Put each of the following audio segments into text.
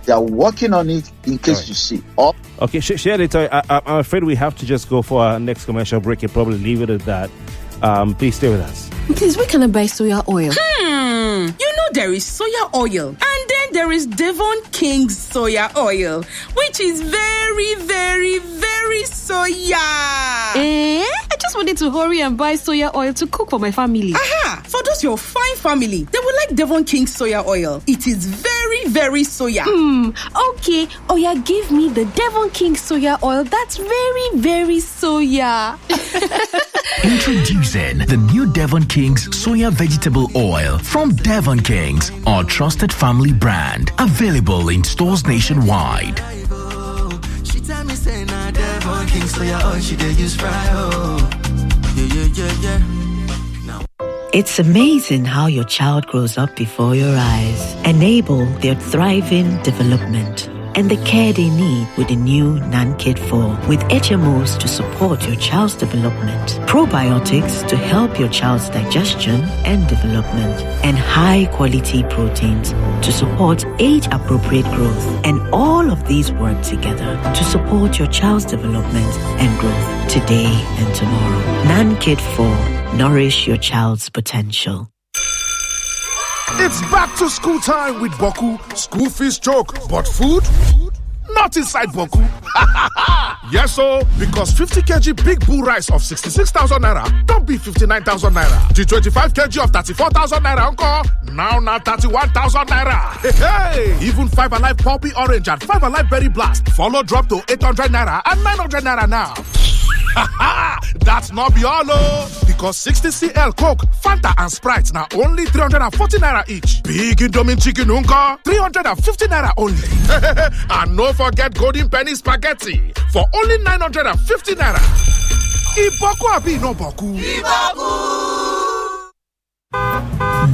They are working on it in case you see. Okay, share it. I'm afraid we have to just go for our next commercial break and probably leave it at that. Please stay with us. Please, where can I buy soya oil? You know there is soya oil, and then there is Devon King's soya oil, which is very, very, very soya. I just wanted to hurry and buy soya oil to cook for my family. Aha! For those your fine family, they will like Devon King's soya oil. It is very, very soya. Okay. Oh yeah, give me the Devon King soya oil. That's very, very soya. Introducing the new Devon King's Soya Vegetable Oil from Devon King's, our trusted family brand. Available in stores nationwide. She tell me say nah Devon King's soya oil she dey use fry yeah. It's amazing how your child grows up before your eyes. Enable their thriving development and the care they need with the new NanKid 4 with HMOs to support your child's development, probiotics to help your child's digestion and development, and high-quality proteins to support age-appropriate growth. And all of these work together to support your child's development and growth today and tomorrow. NanKid 4. Nourish your child's potential. It's back to school time with Boku. School fees choke, but food? Not inside Boku. Yes, so because 50 kg Big Bull rice of 66,000 naira don't be 59,000 naira. The 25 kg of 34,000 naira encore, now 31,000 naira. Hey! Even 5 Alive Poppy Orange and 5 Alive Berry Blast follow drop to 800 naira and 900 naira now. That's not be all, because 60 cl Coke, Fanta and Sprite now only 340 naira each. Big Indomie chicken unka, 350 naira only. And no forget golden penny spaghetti for only 950 naira. Iboku abi no boku. Iboku.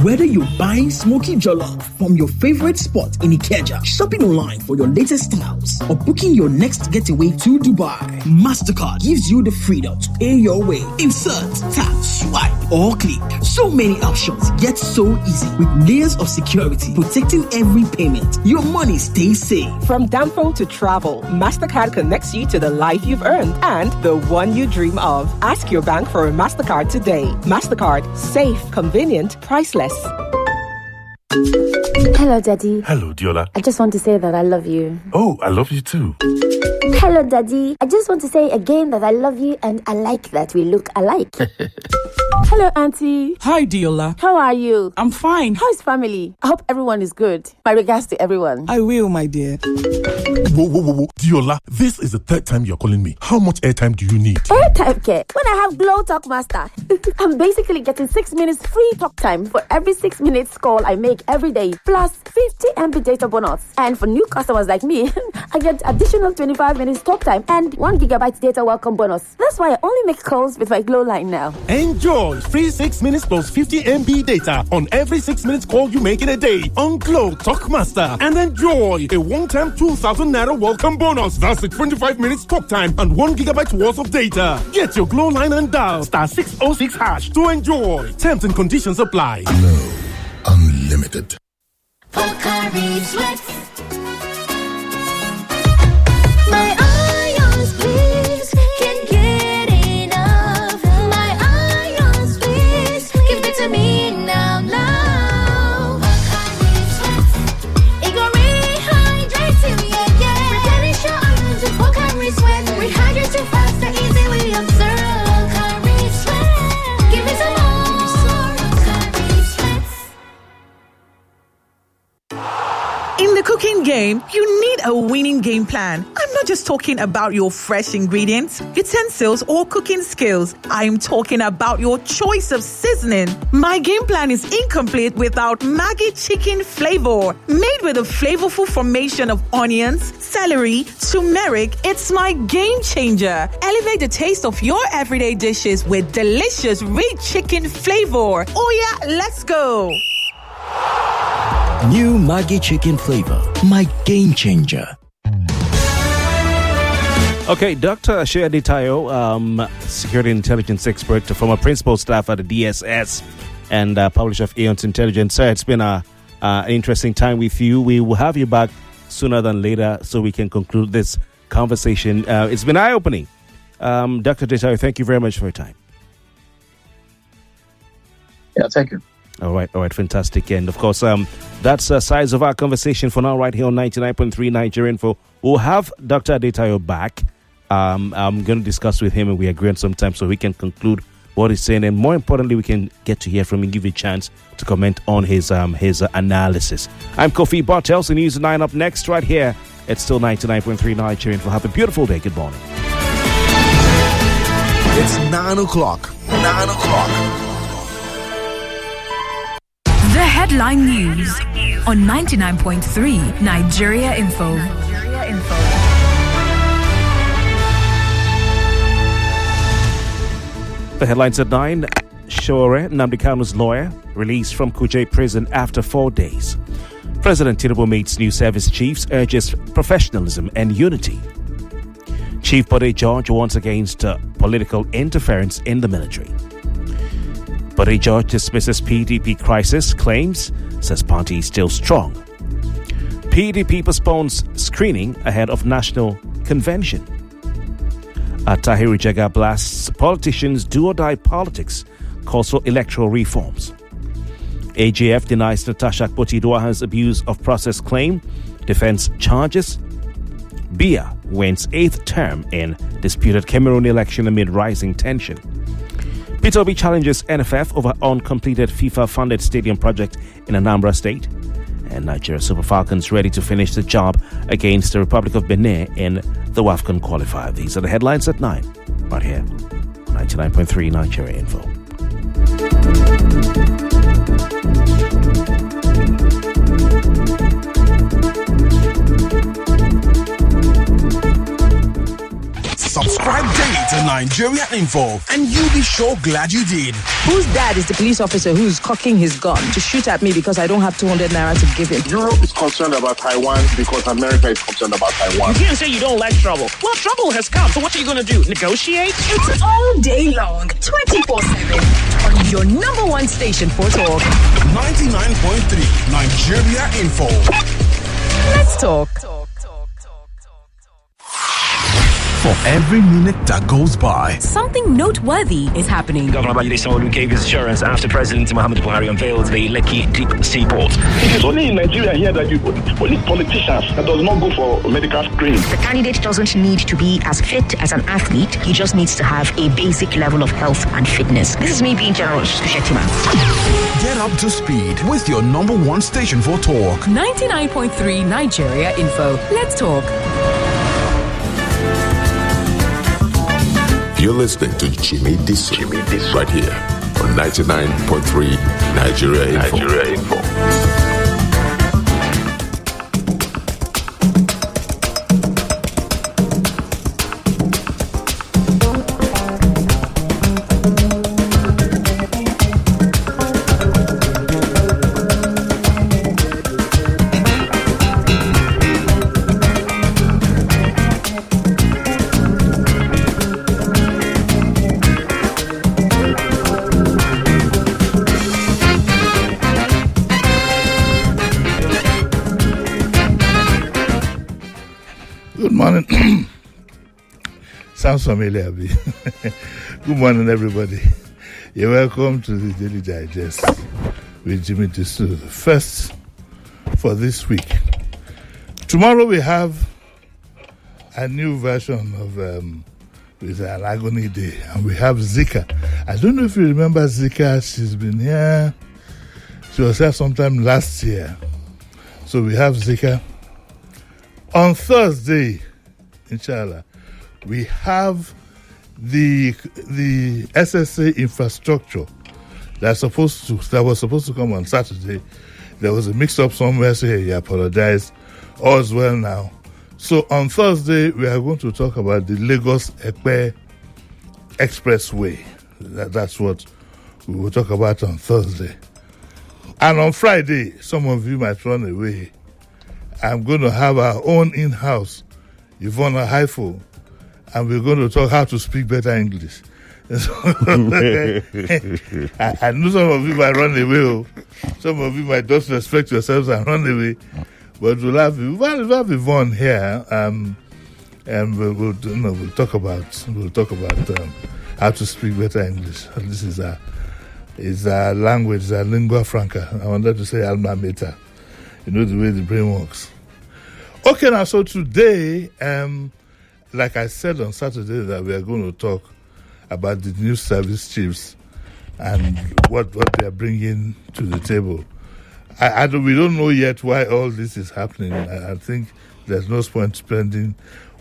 Whether you're buying smoky jollof from your favorite spot in Ikeja, shopping online for your latest styles, or booking your next getaway to Dubai, MasterCard gives you the freedom to pay your way. Insert, tap, swipe, or click. So many options, yet so easy. With layers of security protecting every payment, your money stays safe. From Dampo to travel, MasterCard connects you to the life you've earned and the one you dream of. Ask your bank for a MasterCard today. MasterCard, safe, convenient, priceless. Hello, Daddy. Hello, Diola. I just want to say that I love you. Oh, I love you too. Hello, Daddy. I just want to say again that I love you and I like that we look alike. Hello, Auntie. Hi, Diola. How are you? I'm fine. How's family? I hope everyone is good. My regards to everyone. I will, my dear. Whoa. Diola, this is the third time you're calling me. How much airtime do you need? Airtime care? When I have Glow Talk Master, I'm basically getting 6 minutes free talk time for every 6 minutes call I make every day, plus 50 MB data bonus. And for new customers like me, I get additional 25 minutes talk time and 1 gigabyte data welcome bonus. That's why I only make calls with my Glow line now. Enjoy free 6 minutes plus 50 MB data on every 6 minutes call you make in a day on Glow Talk Master, and enjoy a one-time 2,000 naira welcome bonus. That's a 25 minutes talk time and 1 gigabyte worth of data. Get your Glow line and dial *606# to enjoy. Terms and conditions apply. Glow Unlimited. My ions, please, can't get enough. My ions, please, give it to me now. It gon' rehydrate you, yeah. Replenish your ions with Pocari Sweat. Rehydrate you faster, easily observe. Pocari Sweat, give me some more. Pocari Sweat. In the cooking game, you need a winning game plan. I'm not just talking about your fresh ingredients, utensils, or cooking skills. I'm talking about your choice of seasoning. My game plan is incomplete without Maggi chicken flavor. Made with a flavorful formation of onions, celery, turmeric, it's my game changer. Elevate the taste of your everyday dishes with delicious rich chicken flavor. Oh yeah, let's go. New Maggi chicken flavor, my game changer. Okay, Dr. Ashia Tayo, security intelligence expert, former principal staff at the DSS and publisher of Aeon's Intelligence. Sir, it's been an interesting time with you. We will have you back sooner than later so we can conclude this conversation. It's been eye-opening. Dr. Disu, thank you very much for your time. Yeah, thank you. All right, fantastic. And of course, that's the size of our conversation for now, right here on 99.3 Nigeria Info. We'll have Dr. Adetayo back. I'm going to discuss with him, and we agree on some time so we can conclude what he's saying. And more importantly, we can get to hear from him, give you a chance to comment on his analysis. I'm Kofi Bartels, the News 9 up next, right here. It's still 99.3 Nigeria Info. Have a beautiful day. Good morning. It's 9 o'clock. 9 o'clock. The headline news on 99.3 Nigeria Info. The headlines at 9. Shore, Nnamdi Kanu's lawyer, released from Kuje prison after 4 days. President Tinubu meets new service chiefs, urges professionalism and unity. Chief Bode George warns against political interference in the military. Bode George dismisses PDP crisis, claims, says party is still strong. PDP postpones screening ahead of national convention. Tahiru Jega blasts politicians do-or-die politics, calls for electoral reforms. AGF denies Natasha Akpoti-Addoa's abuse of process claim, defends charges. Biya wins 8th term in disputed Cameroon election amid rising tension. Peter Obi challenges NFF over uncompleted FIFA-funded stadium project in Anambra State. And Nigeria Super Falcons ready to finish the job against the Republic of Benin in the WAFCON qualifier. These are the headlines at 9, right here, 99.3 Nigeria Info. Subscribe daily to Nigeria Info, and you'll be sure glad you did. Whose dad is the police officer who's cocking his gun to shoot at me because I don't have 200 naira to give him? Europe is concerned about Taiwan because America is concerned about Taiwan. You can't say you don't like trouble. Well, trouble has come, so what are you going to do? Negotiate? It's all day long, 24/7, on your number one station for talk. 99.3 Nigeria Info. Let's talk. For every minute that goes by, something noteworthy is happening. Governor Babajide Sanwo-Olu gave his assurance after President Muhammadu Buhari unveiled the Lekki Deep Seaport. It is only in Nigeria here that you only politicians that does not go for medical screening. The candidate doesn't need to be as fit as an athlete. He just needs to have a basic level of health and fitness. This is me being generous to Shetima. Get up to speed with your number one station for talk. 99.3 Nigeria Info. Let's talk. You're listening to Jimi Disu, right here on 99.3 Nigeria Info. Good morning. Sounds familiar. Good morning, everybody. You're welcome to the Daily Digest with Jimi Disu, the first for this week. Tomorrow we have a new version of with an agony day, and we have Zika. I don't know if you remember Zika. She's been here. She was here sometime last year. So we have Zika. On Thursday, inshallah, we have the SSA infrastructure that was supposed to come on Saturday. There was a mix-up somewhere, so he apologized. All's well now. So on Thursday, we are going to talk about the Lagos-Epe Expressway. That's what we will talk about on Thursday. And on Friday, some of you might run away. I'm going to have our own in-house, Yvonne Haifo, and we're going to talk how to speak better English. I know some of you might run away. Some of you might just respect yourselves and run away. But we'll have Yvonne here. We'll talk about how to speak better English. This is our language, our lingua franca. I wanted to say alma mater. You know the way the brain works. Okay, now so today, like I said on Saturday, that we are going to talk about the new service chiefs and what they are bringing to the table. We don't know yet why all this is happening. I think there's no point spending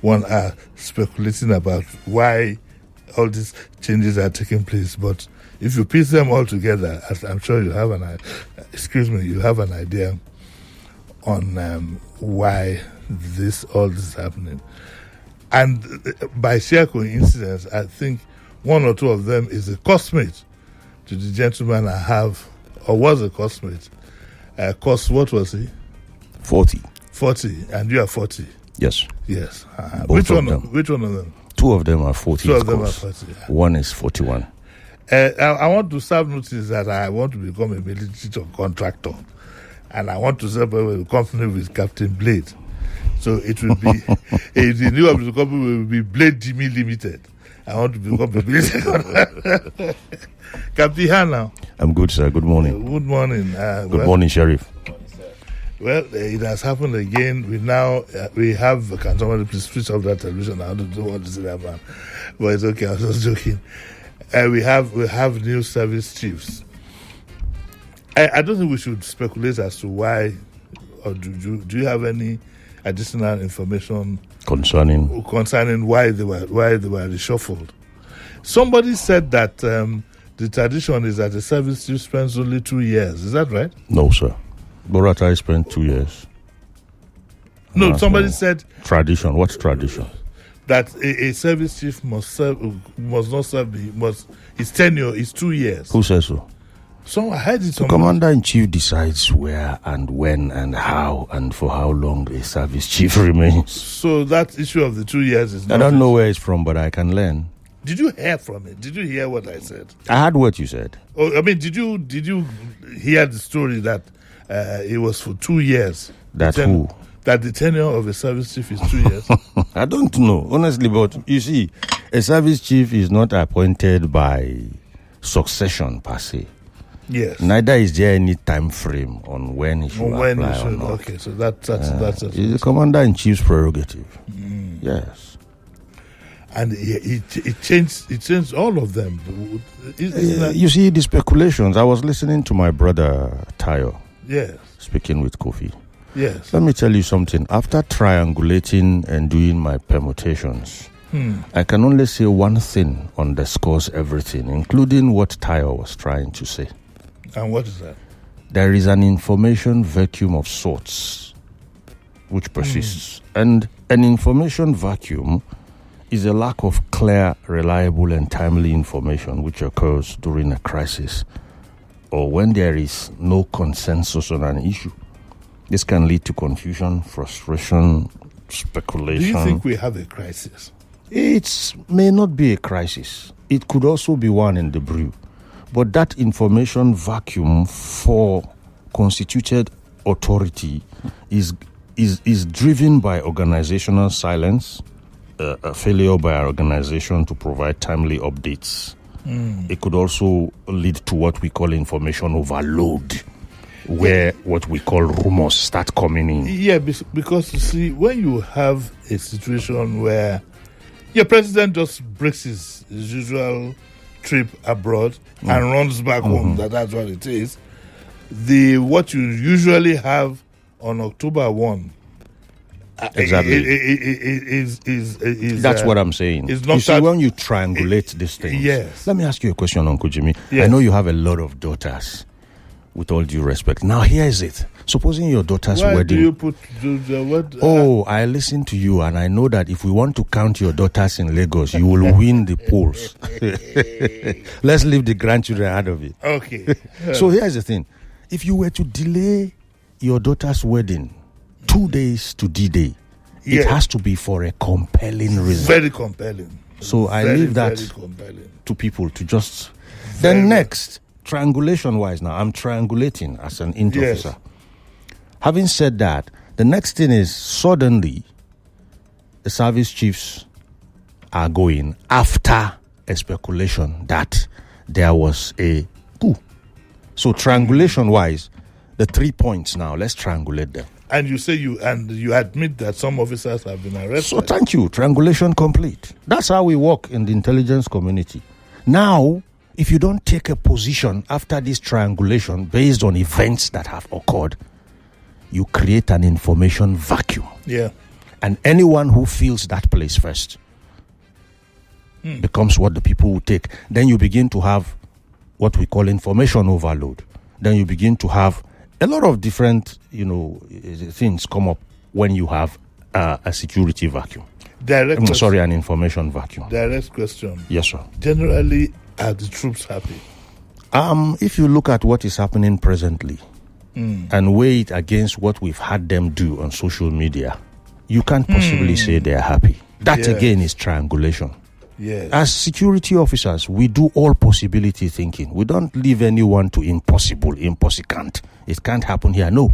1 hour speculating about why all these changes are taking place. But if you piece them all together, I'm sure you have an idea on why all this is happening. And by sheer coincidence, I think one or two of them is a cosmate to the gentleman I have, or was a cosmate. What was he? 40. 40, and you are 40. Yes. Yes. Both Which of them. of them? 2 of them are 40. Two of them are 40. One is 41. I want to serve notice that I want to become a military contractor, and I want to set up a company with Captain Blade. So it will be the new of the company will be Blade Jimi Limited. I want to become a military contractor. Captain Hannah. I'm good, sir. Good morning. Good morning. Good morning, Sheriff. Well, it has happened again. We have. Can somebody please switch off that television? I don't want to see that man, but it's okay. I was just joking. We have new service chiefs. I don't think we should speculate as to why, or do you have any additional information concerning why they were reshuffled? Somebody said that the tradition is that the service chief spends only 2 years. Is that right? No, sir. Boratai spent 2 years. No, somebody said tradition. What's tradition? That a service chief must not serve. His tenure is 2 years. Who says so? So I heard it. The commander-in-chief decides where and when and how and for how long a service chief remains. So that issue of the 2 years is. I don't know where it's from, but I can learn. Did you hear from it? Did you hear what I said? I heard what you said. Oh, I mean, did you hear the story that it was for 2 years? That who? That the tenure of a service chief is 2 years. I don't know, honestly, but you see, a service chief is not appointed by succession per se. Yes. Neither is there any time frame on when he should apply or not. Okay, so that's it. It's the commander-in-chief's prerogative. Yes. And it changed all of them. You see, the speculations. I was listening to my brother Tayo. Yes. Speaking with Kofi. Yes. Let me tell you something. After triangulating and doing my permutations, I can only say one thing underscores everything, including what Tayo was trying to say. And what is that? There is an information vacuum of sorts which persists. And an information vacuum is a lack of clear, reliable, and timely information which occurs during a crisis or when there is no consensus on an issue. This can lead to confusion, frustration, speculation. Do you think we have a crisis? It may not be a crisis. It could also be one in the brew. But that information vacuum for constituted authority is driven by organizational silence, a failure by our organization to provide timely updates. It could also lead to what we call information overload, where what we call rumors start coming in. Yeah, because you see, when you have a situation where your president just breaks his usual trip abroad and runs back home, that's what it is. What you usually have on October 1. Exactly. That's what I'm saying. You see, when you triangulate these things. Yes. Let me ask you a question, Uncle Jimmy. Yes. I know you have a lot of daughters, with all due respect. Now, here is it. Supposing your daughter's Why wedding. Do you put the what? I listen to you, and I know that if we want to count your daughters in Lagos, you will win the polls. Let's leave the grandchildren out of it. Okay. So here's the thing. If you were to delay your daughter's wedding 2 days to D-Day, it has to be for a compelling reason. Very compelling. So I leave that to people to just... Then next, triangulation-wise now, I'm triangulating as an officer. Having said that, The next thing is suddenly the service chiefs are going after a speculation that there was a coup. So triangulation-wise, the 3 points now, let's triangulate them. And you say you admit that some officers have been arrested. So thank you, triangulation complete. That's how we work in the intelligence community. Now, if you don't take a position after this triangulation based on events that have occurred, you create an information vacuum. Yeah. And anyone who feels that place first becomes what the people will take. Then you begin to have what we call information overload. Then you begin to have a lot of different, things come up when you have a security vacuum. An information vacuum. Direct question. Yes, sir. Generally, are the troops happy? If you look at what is happening presently and weigh it against what we've had them do on social media, you can't possibly say they are happy. That again is triangulation. Yes. As security officers, we do all possibility thinking. We don't leave anyone to impossible. It can't happen here. No.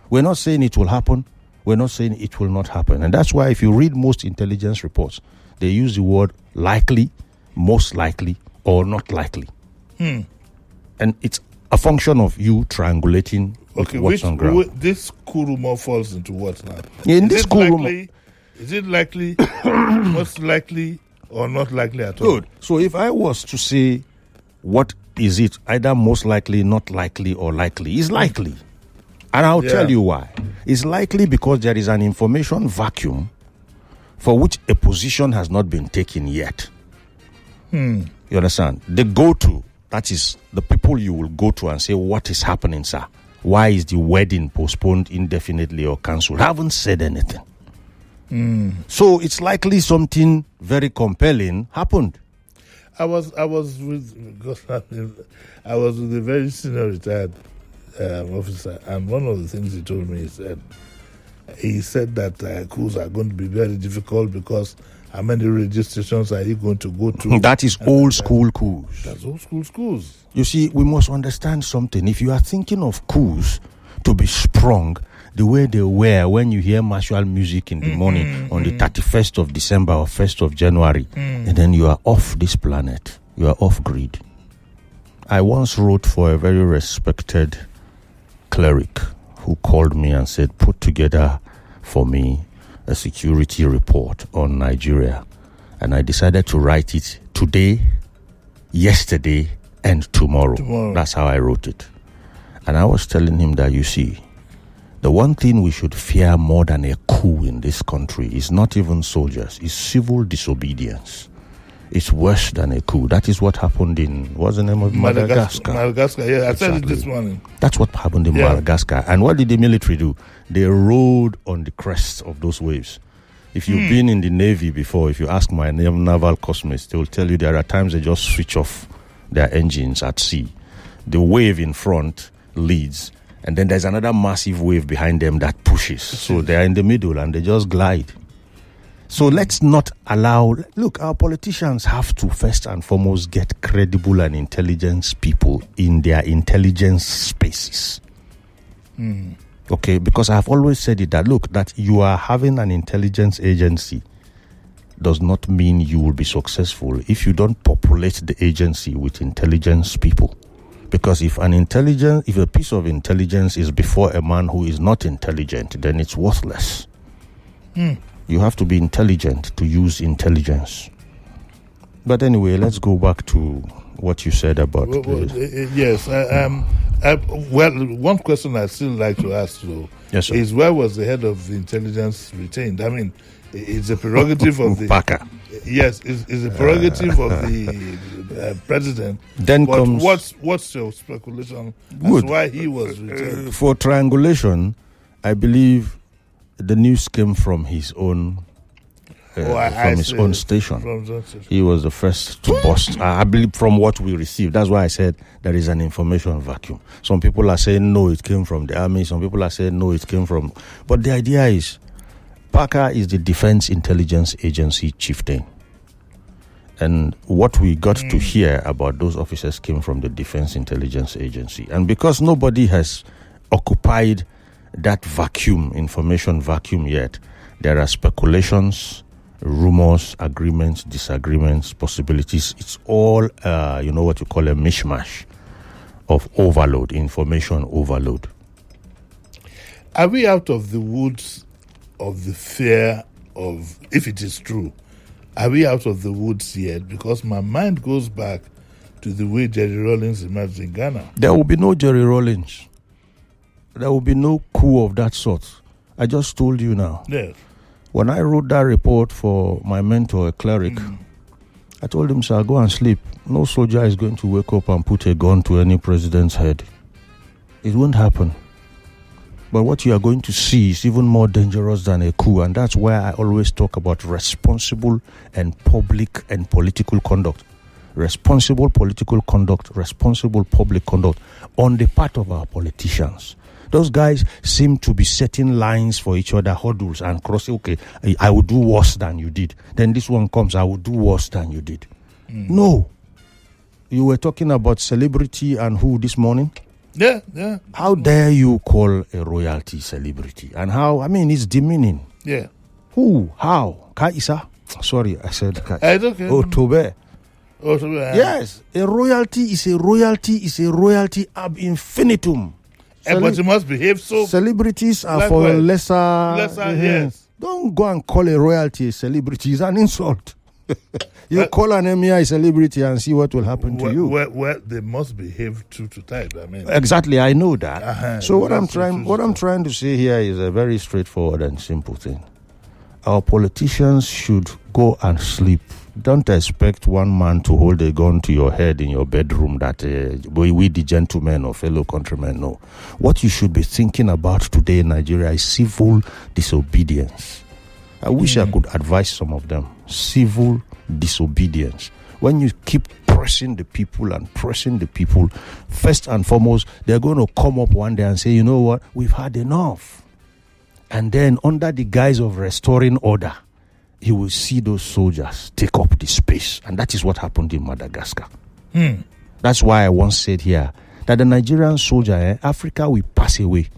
We're not saying it will happen. We're not saying it will not happen. And that's why if you read most intelligence reports, they use the word likely, most likely, or not likely. And it's a function of you triangulating what's on ground. This coup rumor falls into what now? Is it likely, most likely, or not likely at all? Good. So if I was to say, what is it? Either most likely, not likely, or likely. It's likely. And I'll tell you why. It's likely because there is an information vacuum for which a position has not been taken yet. You understand? The go-to, that is the people you will go to and say, what is happening, sir? Why is the wedding postponed indefinitely or cancelled? Haven't said anything. So it's likely something very compelling happened. I was with a very senior retired officer, and one of the things he told me, he said that coups are going to be very difficult because how many radio stations are you going to go to? That is old school coups. That's old school coups. You see, we must understand something. If you are thinking of coups to be sprung the way they were when you hear martial music in the morning on the 31st of December or 1st of January, and then you are off this planet, you are off grid. I once wrote for a very respected cleric who called me and said, put together for me a security report on Nigeria. And I decided to write it today, yesterday, and tomorrow. That's how I wrote it. And I was telling him that, you see, the one thing we should fear more than a coup in this country is not even soldiers, it's civil disobedience. It's worse than a coup. That is what happened in, what's the name of Madagascar? Madagascar, yeah, I said it this morning. That's what happened in Madagascar. And what did the military do? They rode on the crests of those waves. If you've been in the Navy before, if you ask my naval cosmates, they will tell you there are times they just switch off their engines at sea. The wave in front leads, and then there's another massive wave behind them that pushes. So they're in the middle and they just glide. So let's not allow... Look, our politicians have to first and foremost get credible and intelligent people in their intelligence spaces. Okay, because I've always said it that, look, that you are having an intelligence agency does not mean you will be successful if you don't populate the agency with intelligence people. Because if a piece of intelligence is before a man who is not intelligent, then it's worthless. You have to be intelligent to use intelligence. But anyway, let's go back to what you said about... Yes. Well, one question I'd still like to ask, though, is where was the head of the intelligence retained? I mean, it's a prerogative of the... Parker. Yes, it's a prerogative of the president. Then but comes... What's your speculation as to why he was retained? For triangulation, I believe the news came from his own... from his own station. He was the first to bust. I believe from what we received. That's why I said there is an information vacuum. Some people are saying no, it came from the army. Some people are saying no, it came from... But the idea is, Parker is the Defense Intelligence Agency chieftain. And what we got to hear about those officers came from the Defense Intelligence Agency. And because nobody has occupied that vacuum, information vacuum yet. There are speculations, rumors, agreements, disagreements, possibilities. It's all, what you call a mishmash of overload, information overload. Are we out of the woods of the fear of, if it is true, are we out of the woods yet? Because my mind goes back to the way Jerry Rawlings emerged in Ghana. There will be no Jerry Rawlings. There will be no coup of that sort. I just told you now. Yes. When I wrote that report for my mentor, a cleric, I told him, sir, go and sleep. No soldier is going to wake up and put a gun to any president's head. It won't happen. But what you are going to see is even more dangerous than a coup. And that's why I always talk about responsible and public and political conduct. Responsible political conduct, responsible public conduct on the part of our politicians. Those guys seem to be setting lines for each other, hurdles, and crossing. Okay, I will do worse than you did. Then this one comes, I will do worse than you did. No. You were talking about celebrity and who this morning? Yeah. How dare you call a royalty celebrity? And how, it's demeaning. Yeah. Who? How? Kaisa? Sorry, I said Kaisa. It's okay. Tobe. Yes. A royalty is a royalty ab infinitum. But you must behave so. Celebrities are for a lesser. Yes. Don't go and call a royalty a celebrity. It's an insult. You call an emir a celebrity and see what will happen to you. Well, they must behave true to type. Exactly, I know that. So what I'm trying to say here is a very straightforward and simple thing. Our politicians should go and sleep. Don't expect one man to hold a gun to your head in your bedroom that we the gentlemen or fellow countrymen know. What you should be thinking about today in Nigeria is civil disobedience. I wish I could advise some of them. Civil disobedience. When you keep pressing the people, first and foremost, they're going to come up one day and say, you know what, we've had enough. And then under the guise of restoring order, you will see those soldiers take up the space. And that is what happened in Madagascar. That's why I once said here that the Nigerian soldier, Africa will pass away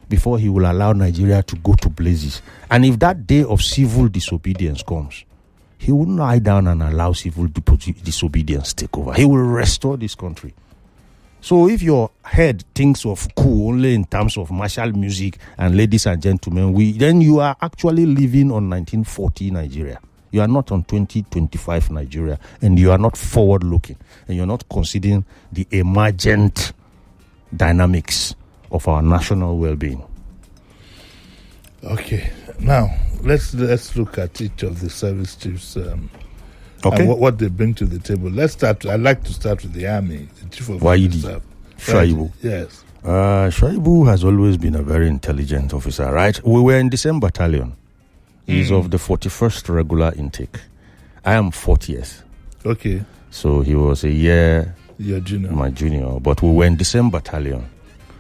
before he will allow Nigeria to go to blazes. And if that day of civil disobedience comes, he will not lie down and allow civil disobedience take over. He will restore this country. So if your head thinks of coup only in terms of martial music and ladies and gentlemen, then you are actually living on 1940 Nigeria. You are not on 2025 Nigeria, and you are not forward-looking, and you're not considering the emergent dynamics of our national well-being. Okay, now let's look at each of the service chiefs. Okay. And what they bring to the table. I'd like to start with the army, the chief of Waidi Shuaibu. Yes. Shuaibu has always been a very intelligent officer, right? We were in the same battalion. He's of the 41st regular intake. I am 40th. Okay. So he was a year your junior. My junior, but we were in the same battalion.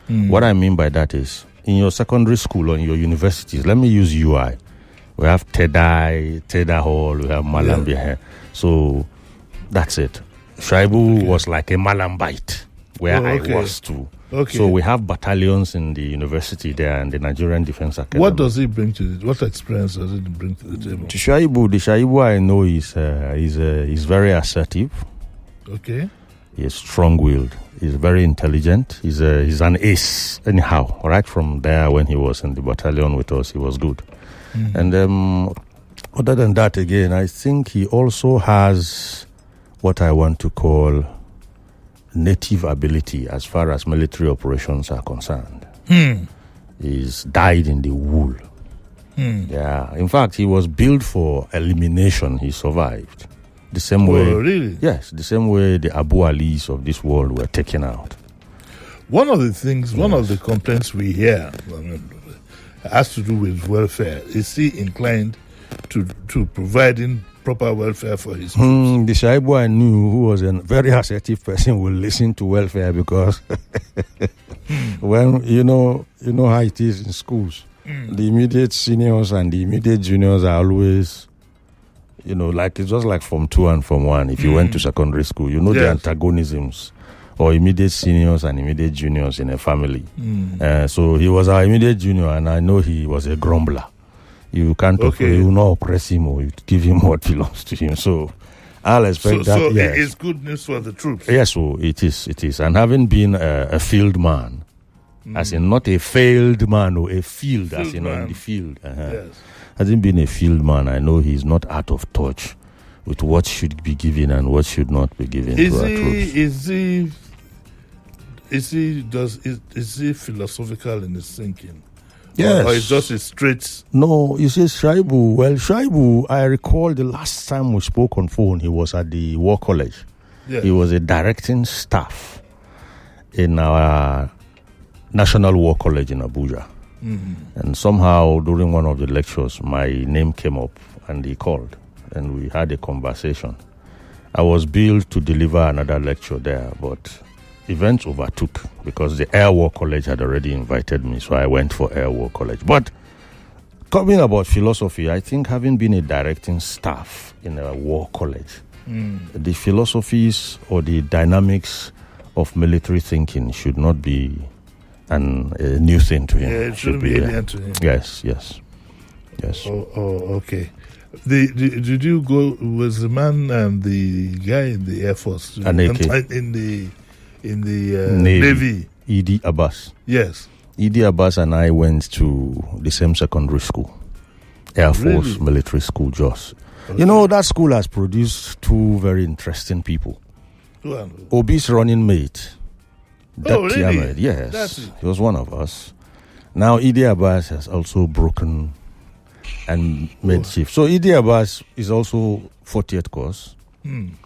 What I mean by that is, in your secondary school or in your universities, let me use UI. We have Teda Hall, we have Malambia here. So that's it. Shuaibu was like a Malambite where I was too. Okay. So we have battalions in the university there and the Nigerian Defense Academy. What does he bring to what experience does it bring to the table? The Shuaibu I know is very assertive. Okay. He's strong-willed. He's very intelligent. He's an ace anyhow. Right from there, when he was in the battalion with us, he was good. And other than that, again, I think he also has what I want to call native ability as far as military operations are concerned. He's dyed in the wool. Yeah. In fact, he was built for elimination. He survived. The same way. Really? Yes, the same way the Abu Alis of this world were taken out. One of the complaints we hear has to do with welfare. Is he inclined to providing proper welfare for his troops? The Shuaibu I knew, who was a very assertive person, will listen to welfare because when you know how it is in schools. The immediate seniors and the immediate juniors are always, like it's just like Form 2 and Form 1. If you went to secondary school, the antagonisms or immediate seniors and immediate juniors in a family. So he was our immediate junior, and I know he was a grumbler. You can't, you will not oppress him or you give him what belongs to him. So I'll expect that. So yes. it's good news for the troops. Yes, so it is. And having been a field man, as in not a failed man or a field as in on the field. Yes. Having been a field man, I know he's not out of touch with what should be given and what should not be given to our troops. Is he philosophical in his thinking? Yes. Or it's just a straight... No, you see, Shaibu. Well, Shaibu, I recall the last time we spoke on phone, he was at the War College. Yeah. He was a directing staff in our National War College in Abuja. And somehow, during one of the lectures, my name came up and he called. And we had a conversation. I was billed to deliver another lecture there, but events overtook because the Air War College had already invited me, so I went for Air War College. But coming about philosophy, I think having been a directing staff in a war college, the philosophies or the dynamics of military thinking should not be a new thing to him. Yeah, it shouldn't be alien to him. Yes. Oh, okay. Did you go? Was the man the guy in the Air Force? An AK. In the Navy. Idi Abbas. Yes. Idi Abbas and I went to the same secondary school, Air Force Military School, Jos. Okay. You know, that school has produced two very interesting people. Obi's running mate, really? Ahmed, yes, he was one of us. Now Idi Abbas has also broken and made chief. So Idi Abbas is also 40th course. And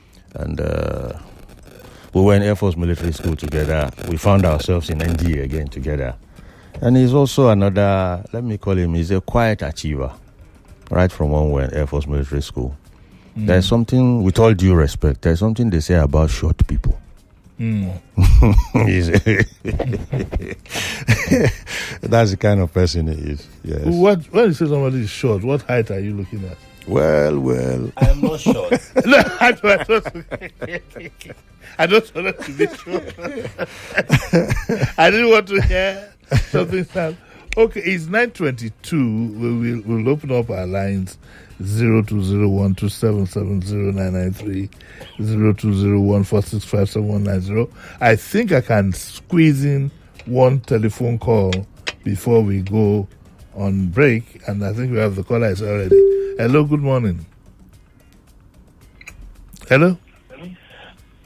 we were in Air Force Military School together. We found ourselves in NDA again together. And he's also another, let me call him, he's a quiet achiever. Right from when we were in Air Force Military School. There's something, with all due respect, there's something they say about short people. That's the kind of person he is. Yes. When you say somebody is short, what height are you looking at? Well. I am not short. No, I don't want to be short. I didn't want to hear something sad. Okay, it's 9:22. We'll open up our lines 020127709993, 0201465790. I think I can squeeze in one telephone call before we go on break, and I think we have the callers already. Hello, good morning. Hello?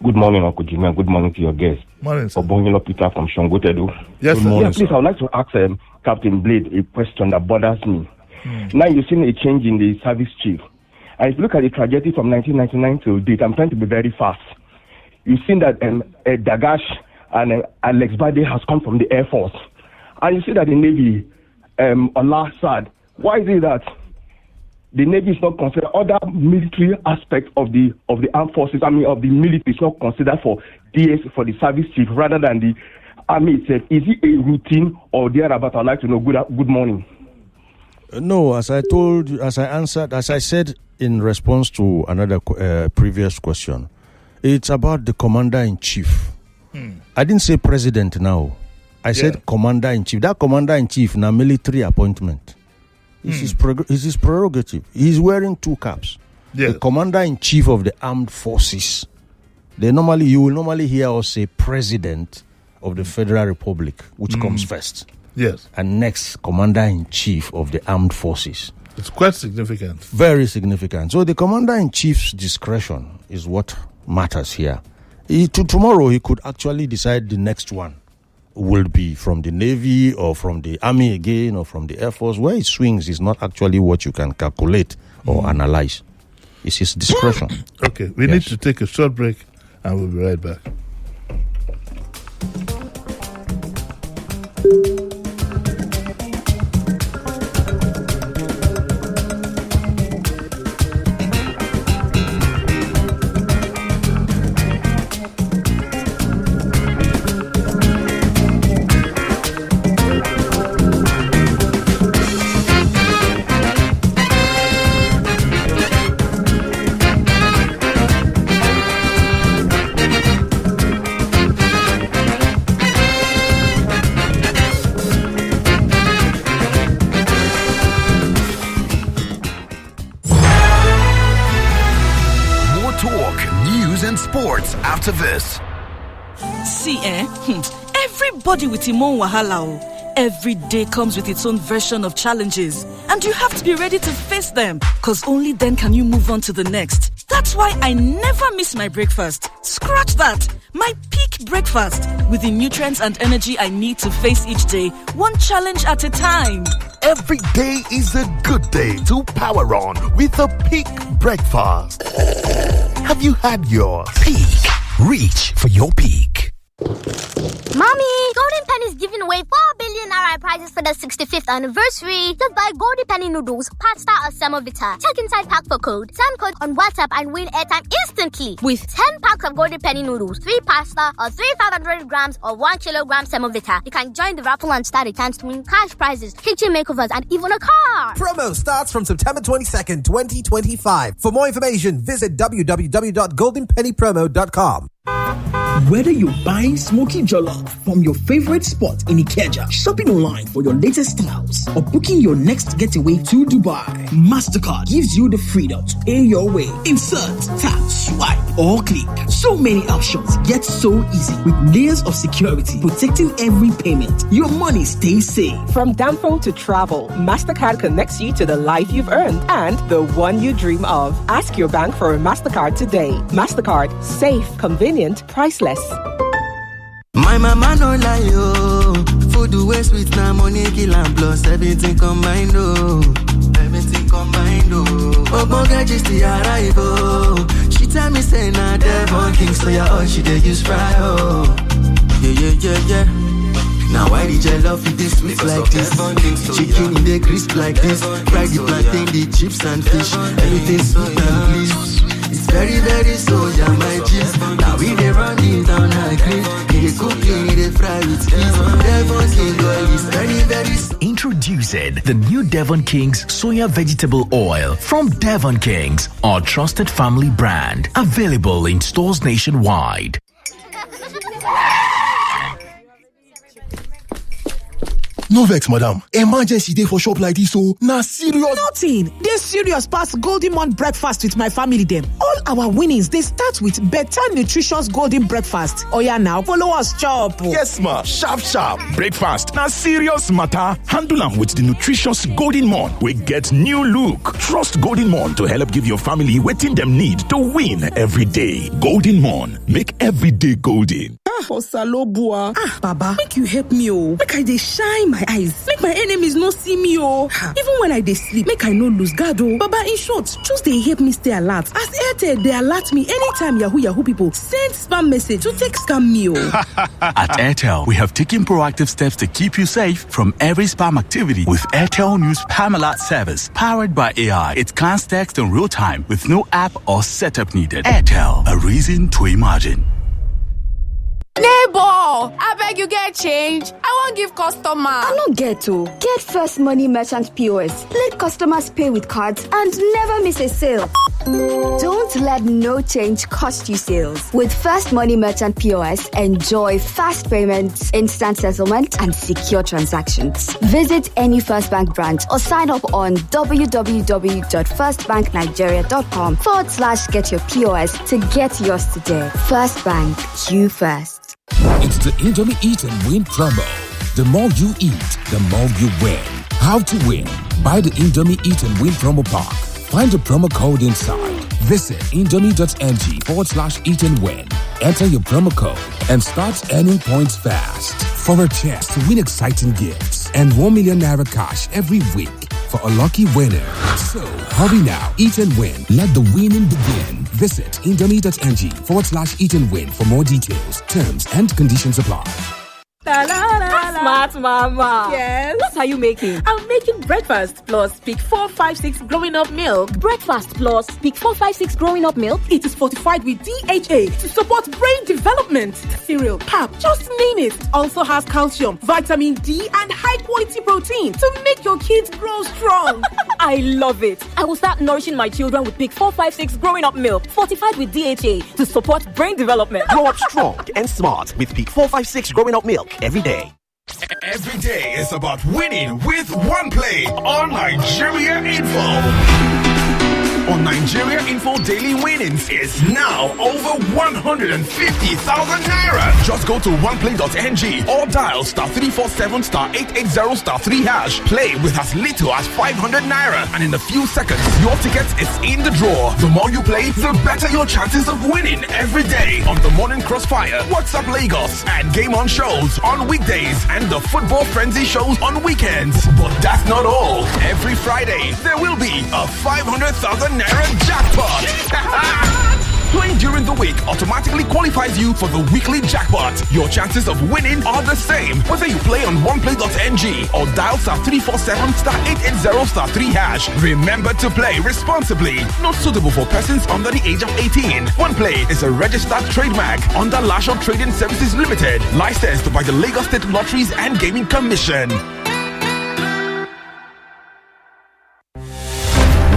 Good morning, Uncle Jimmy, and good morning to your guest. Morning, sir. Obongilo Peter from Shongotedu. Yes, good sir. morning, Yes, please, sir. I would like to ask Captain Blade a question that bothers me. Now you've seen a change in the service chief. And if you look at the trajectory from 1999 to date, I'm trying to be very fast. You've seen that Dagash and Alex Bade has come from the Air Force. And you see that the Navy, Ola Sad, why is it that the Navy is not considered, other military aspects of the armed forces, of the military is not considered for DS, for the service chief, rather than the army itself? Is it a routine or thereabout? I'd like to know. Good morning. No, as I said in response to another previous question, it's about the commander-in-chief. I didn't say president now. I said commander-in-chief. That commander-in-chief, now military appointment. It's his prerogative. He's wearing two caps. Yes. The commander-in-chief of the armed forces. You will normally hear us say president of the Federal Republic, which comes first. Yes. And next, commander-in-chief of the armed forces. It's quite significant. Very significant. So the commander-in-chief's discretion is what matters here. Tomorrow, he could actually decide the next one will be from the Navy or from the Army again or from the Air Force. Where it swings is not actually what you can calculate or analyze. It's his discretion. Okay, we need to take a short break and we'll be right back. news and sports after this. See, everybody with him own wahala. Every day comes with its own version of challenges, and you have to be ready to face them, because only then can you move on to the next. That's why I never miss my breakfast. Scratch that. My peak breakfast, with the nutrients and energy I need to face each day, one challenge at a time. Every day is a good day to power on with a peak breakfast. Have you had yours? Peak. Reach for your peak. Mommy, Golden Penny is giving away 4 billion naira prizes for the 65th anniversary. Just buy Golden Penny noodles, pasta, or semovita. Check inside pack for code. Send code on WhatsApp and win airtime instantly. With 10 packs of Golden Penny noodles, 3 pasta, or 3 500 grams or 1 kilogram semovita, you can join the raffle and start a chance to win cash prizes, kitchen makeovers, and even a car. Promo starts from September 22nd, 2025. For more information, visit www.goldenpennypromo.com. Whether you're buying smoky jollof from your favorite spot in Ikeja, shopping online for your latest styles, or booking your next getaway to Dubai, MasterCard gives you the freedom to pay your way. Insert, tap, swipe, or click. So many options, yet so easy. With layers of security protecting every payment, your money stays safe. From Danfo to travel, MasterCard connects you to the life you've earned and the one you dream of. Ask your bank for a MasterCard today. MasterCard, safe, convenient, priceless. My mama no lie, oh. Food waste with na money kill and plus everything combined, oh. Everything combined, oh. Ogbonge just the arrive, oh. She tell me say na Devon King, so yeah, all she dey use fry, oh. Yeah. Now why the jollof with this sweet like this? Chicken in the crisp like this. Fry the plantain, the chips and fish. Everything sweet and please. It's very, very soja, my cheese. Now we dey run it down like green. He dey cook, he dey fry with cheese. Devon King oil is very, very Introducing the new Devon King's Soya Vegetable Oil from Devon King's, our trusted family brand. Available in stores nationwide. No vex, madam. Emergency day for shop like this, so na serious. Nothing. They serious past Golden Mon breakfast with my family them. All our winnings, they start with better nutritious Golden breakfast. Oh yeah, now follow us, chop. Yes, ma. Sharp. Breakfast na serious matter. Handle am with the nutritious Golden Mon. We get new look. Trust Golden Mon to help give your family wetin them need to win every day. Golden Mon, make every day golden. Osalobua. Baba, make you help me, oh. Make I dey shine my eyes. Make my enemies no see me, oh. Even when I dey sleep, make I no lose guard, oh. Baba, in short, just dey help me stay alert. As Airtel, they alert me anytime Yahoo people send spam message to take scam me, oh. At Airtel, we have taken proactive steps to keep you safe from every spam activity with Airtel News Spam Alert service. Powered by AI, it scans text in real time with no app or setup needed. Airtel, a reason to imagine. Neighbor, I beg you get change. I won't give customer. I don't get to. Get First Money Merchant POS. Let customers pay with cards and never miss a sale. Don't let no change cost you sales. With First Money Merchant POS, enjoy fast payments, instant settlement, and secure transactions. Visit any First Bank branch or sign up on www.firstbanknigeria.com/get your POS to get yours today. First Bank, you first. It's the Indomie Eat and Win promo. The more you eat, the more you win. How to win? Buy the Indomie Eat and Win promo pack. Find the promo code inside. Visit indomie.ng/eat and win. Enter your promo code and start earning points fast. For a chance to win exciting gifts and 1 million naira cash every week for a lucky winner. So hurry now, eat and win. Let the winning begin. Visit indomie.ng/eat and win for more details. Terms and conditions apply. Smart mama. Yes. What are you making? I'm making breakfast plus Peak 456 growing up milk. Breakfast plus Peak 456 growing up milk. It is fortified with DHA to support brain development. Cereal, pap, just name it. Also has calcium, vitamin D, and high quality protein to make your kids grow strong. I love it. I will start nourishing my children with Peak 456 growing up milk, fortified with DHA to support brain development. Grow up strong and smart with Peak 456 growing up milk every day. Every day is about winning with one play on Nigeria Info. On Nigeria Info Daily Winnings is now over 150,000 naira. Just go to oneplay.ng or dial *347 *880 #3#. Play with as little as 500 naira, and in a few seconds, your ticket is in the draw. The more you play, the better your chances of winning every day on the Morning Crossfire, WhatsApp Lagos, and Game On shows on weekdays and the Football Frenzy shows on weekends. But that's not all. Every Friday, there will be a 500,000 naira jackpot. Playing during the week automatically qualifies you for the weekly jackpot. Your chances of winning are the same, whether you play on oneplay.ng or dial *347 *880 #3#. Remember to play responsibly. Not suitable for persons under the age of 18. OnePlay is a registered trademark under Lasho Trading Services Limited, licensed by the Lagos State Lotteries and Gaming Commission.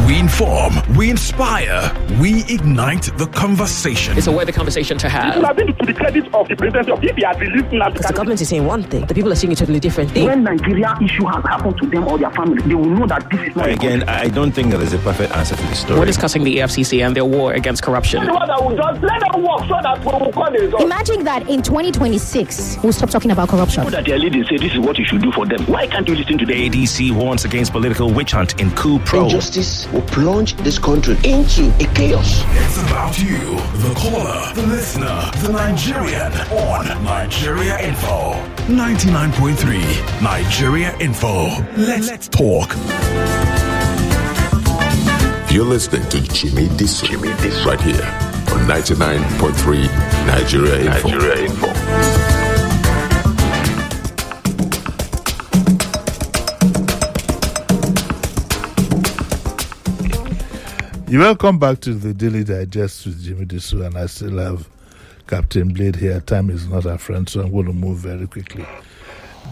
We inform, we inspire, we ignite the conversation. It's a worthy conversation to have. It has been to the credit of the presidency of if he has released now. Because the government is saying one thing, the people are saying a totally different thing. When Nigeria issue has happened to them or their family, they will know that this is not. Again, I don't think there is a perfect answer to the story. We're discussing the EFCC and their war against corruption. Let them work so that we will call the result. Imagine that in 2026, we'll stop talking about corruption. That their leaders say this is what you should do for them. Why can't you listen to them? ADC warns against political witch hunt in coup pro. Injustice will plunge this country into a chaos. It's about you, the caller, the listener, the Nigerian on Nigeria Info. 99.3 Nigeria Info. Let's talk. You're listening to Jimi Disu right here on 99.3 Nigeria Info. You welcome back to the Daily Digest with Jimi Disu, and I still have Captain Blade here. Time is not our friend, so I'm going to move very quickly.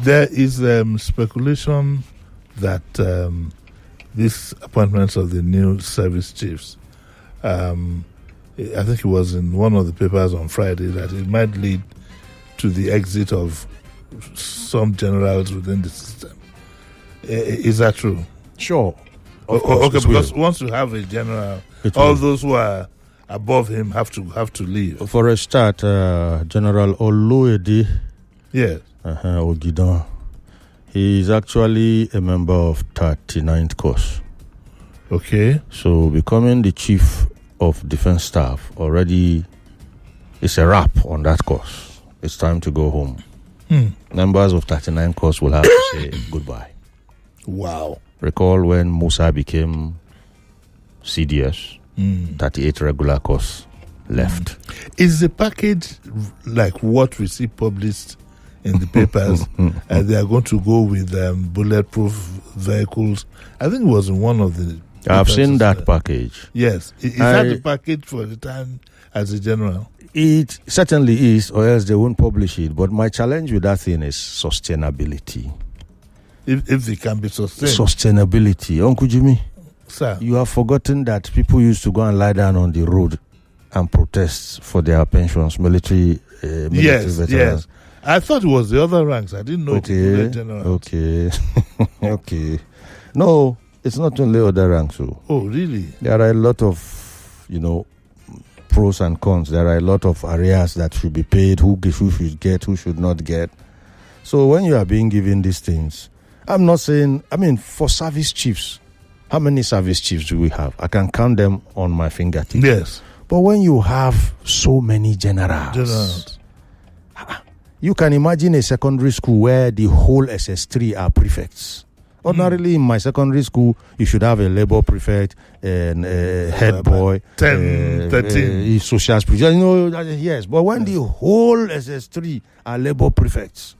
There is speculation that these appointments of the new service chiefs, I think it was in one of the papers on Friday, that it might lead to the exit of some generals within the system. Is that true? Sure. Okay, because once you have a general, all those who are above him have to leave. For a start, General Oluede, yes, Ogidan, he is actually a member of 39th Corps. Okay. So becoming the chief of defense staff already is a wrap on that course. It's time to go home. Members of 39th Corps will have to say goodbye. Wow. Recall when Musa became CDS, 38 regular course left. Is the package like what we see published in the papers? They are going to go with bulletproof vehicles. I think it was in one of the... I've seen that package. Yes. Is that the package for the time as a general? It certainly is, or else they won't publish it. But my challenge with that thing is sustainability. If they can be sustained. Sustainability. Uncle Jimmy, sir, you have forgotten that people used to go and lie down on the road and protest for their pensions, military yes, veterans. Yes. I thought it was the other ranks. I didn't know it was general. Okay. Okay. No, it's not only other ranks. Oh, really? There are a lot of, pros and cons. There are a lot of areas that should be paid, who should get, who should not get. So when you are being given these things, I'm not saying, for service chiefs, how many service chiefs do we have? I can count them on my fingertips. Yes. But when you have so many generals, you can imagine a secondary school where the whole SS3 are prefects. Ordinarily, in my secondary school, you should have a labor prefect, and a head boy, 10, 13. Social prefect. Yes. But when the whole SS3 are labor prefects,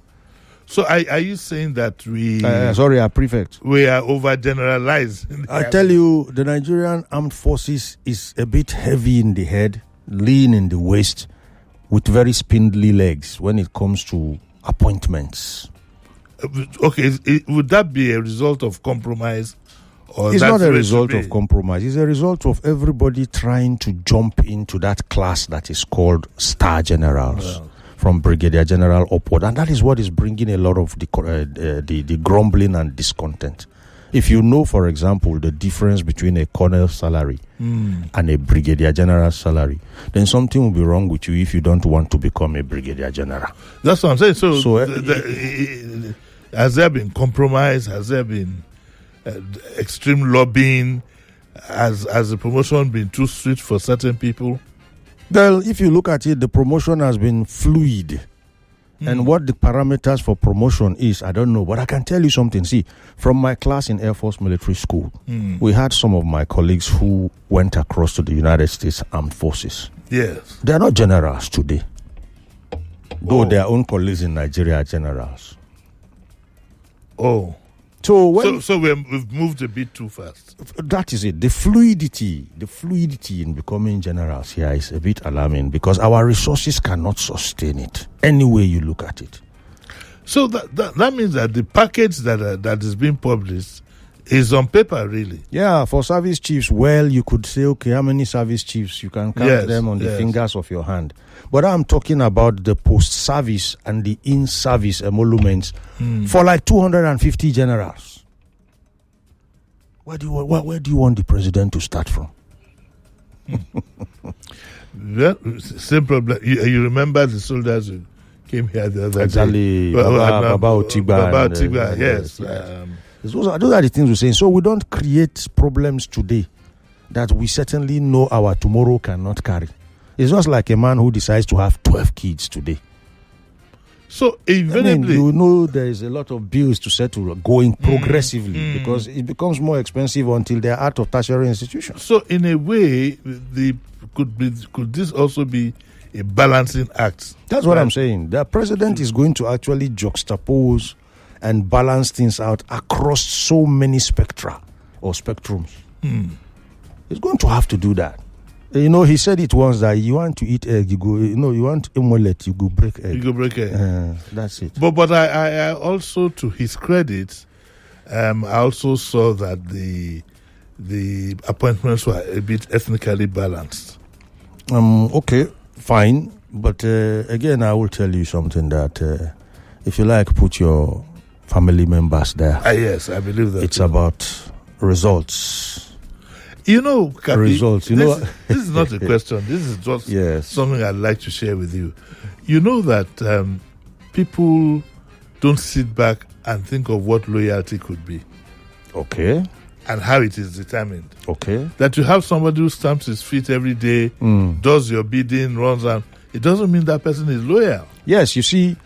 so are you saying that we... are prefects. We are overgeneralized? I tell you, the Nigerian Armed Forces is a bit heavy in the head, lean in the waist, with very spindly legs when it comes to appointments. Okay, would that be a result of compromise? Or it's not a result of compromise. It's a result of everybody trying to jump into that class that is called star generals. Wow. From brigadier general upward, and that is what is bringing a lot of the grumbling and discontent. If you know, for example, the difference between a colonel's salary and a brigadier general's salary, then something will be wrong with you if you don't want to become a brigadier general. That's what I'm saying. So has there been compromise? Has there been extreme lobbying? Has the promotion been too sweet for certain people? Well, if you look at it, the promotion has been fluid. And what the parameters for promotion is, I don't know. But I can tell you something. See, from my class in Air Force Military School, we had some of my colleagues who went across to the United States Armed Forces. Yes. They are not generals today. Though their own colleagues in Nigeria are generals. Oh. So we've moved a bit too fast. That is it. The fluidity in becoming generals here is a bit alarming because our resources cannot sustain it any way you look at it. So that means that the package that is being published is on paper, really. Yeah, for service chiefs, well, you could say, okay, how many service chiefs? You can count them on the fingers of your hand. But I'm talking about the post-service and the in-service emoluments for like 250 generals. Where do you want the president to start from? Well, same problem. You remember the soldiers who came here the other day? About Tigba. Yes. Those are the things we're saying. So we don't create problems today that we certainly know our tomorrow cannot carry. It's just like a man who decides to have 12 kids today. So invariably, you know there is a lot of bills to settle going progressively because it becomes more expensive until they're out of tertiary institutions. So in a way, could this also be a balancing act? That's what I'm saying. The president is going to actually juxtapose and balance things out across so many spectra or spectrums. He's going to have to do that. You know, he said it once that you want to eat egg, you go. You know, you want omelette, you go break egg. You go break egg. That's it. But I also, to his credit, I also saw that the appointments were a bit ethnically balanced. Okay, fine. But again, I will tell you something that if you like, put your family members there. Yes, I believe that. It's about results. You know, Kapi, results. This is not a question. This is just something I'd like to share with you. You know that people don't sit back and think of what loyalty could be. Okay. And how it is determined. Okay. That you have somebody who stamps his feet every day, does your bidding, runs around. It doesn't mean that person is loyal. Yes, you see,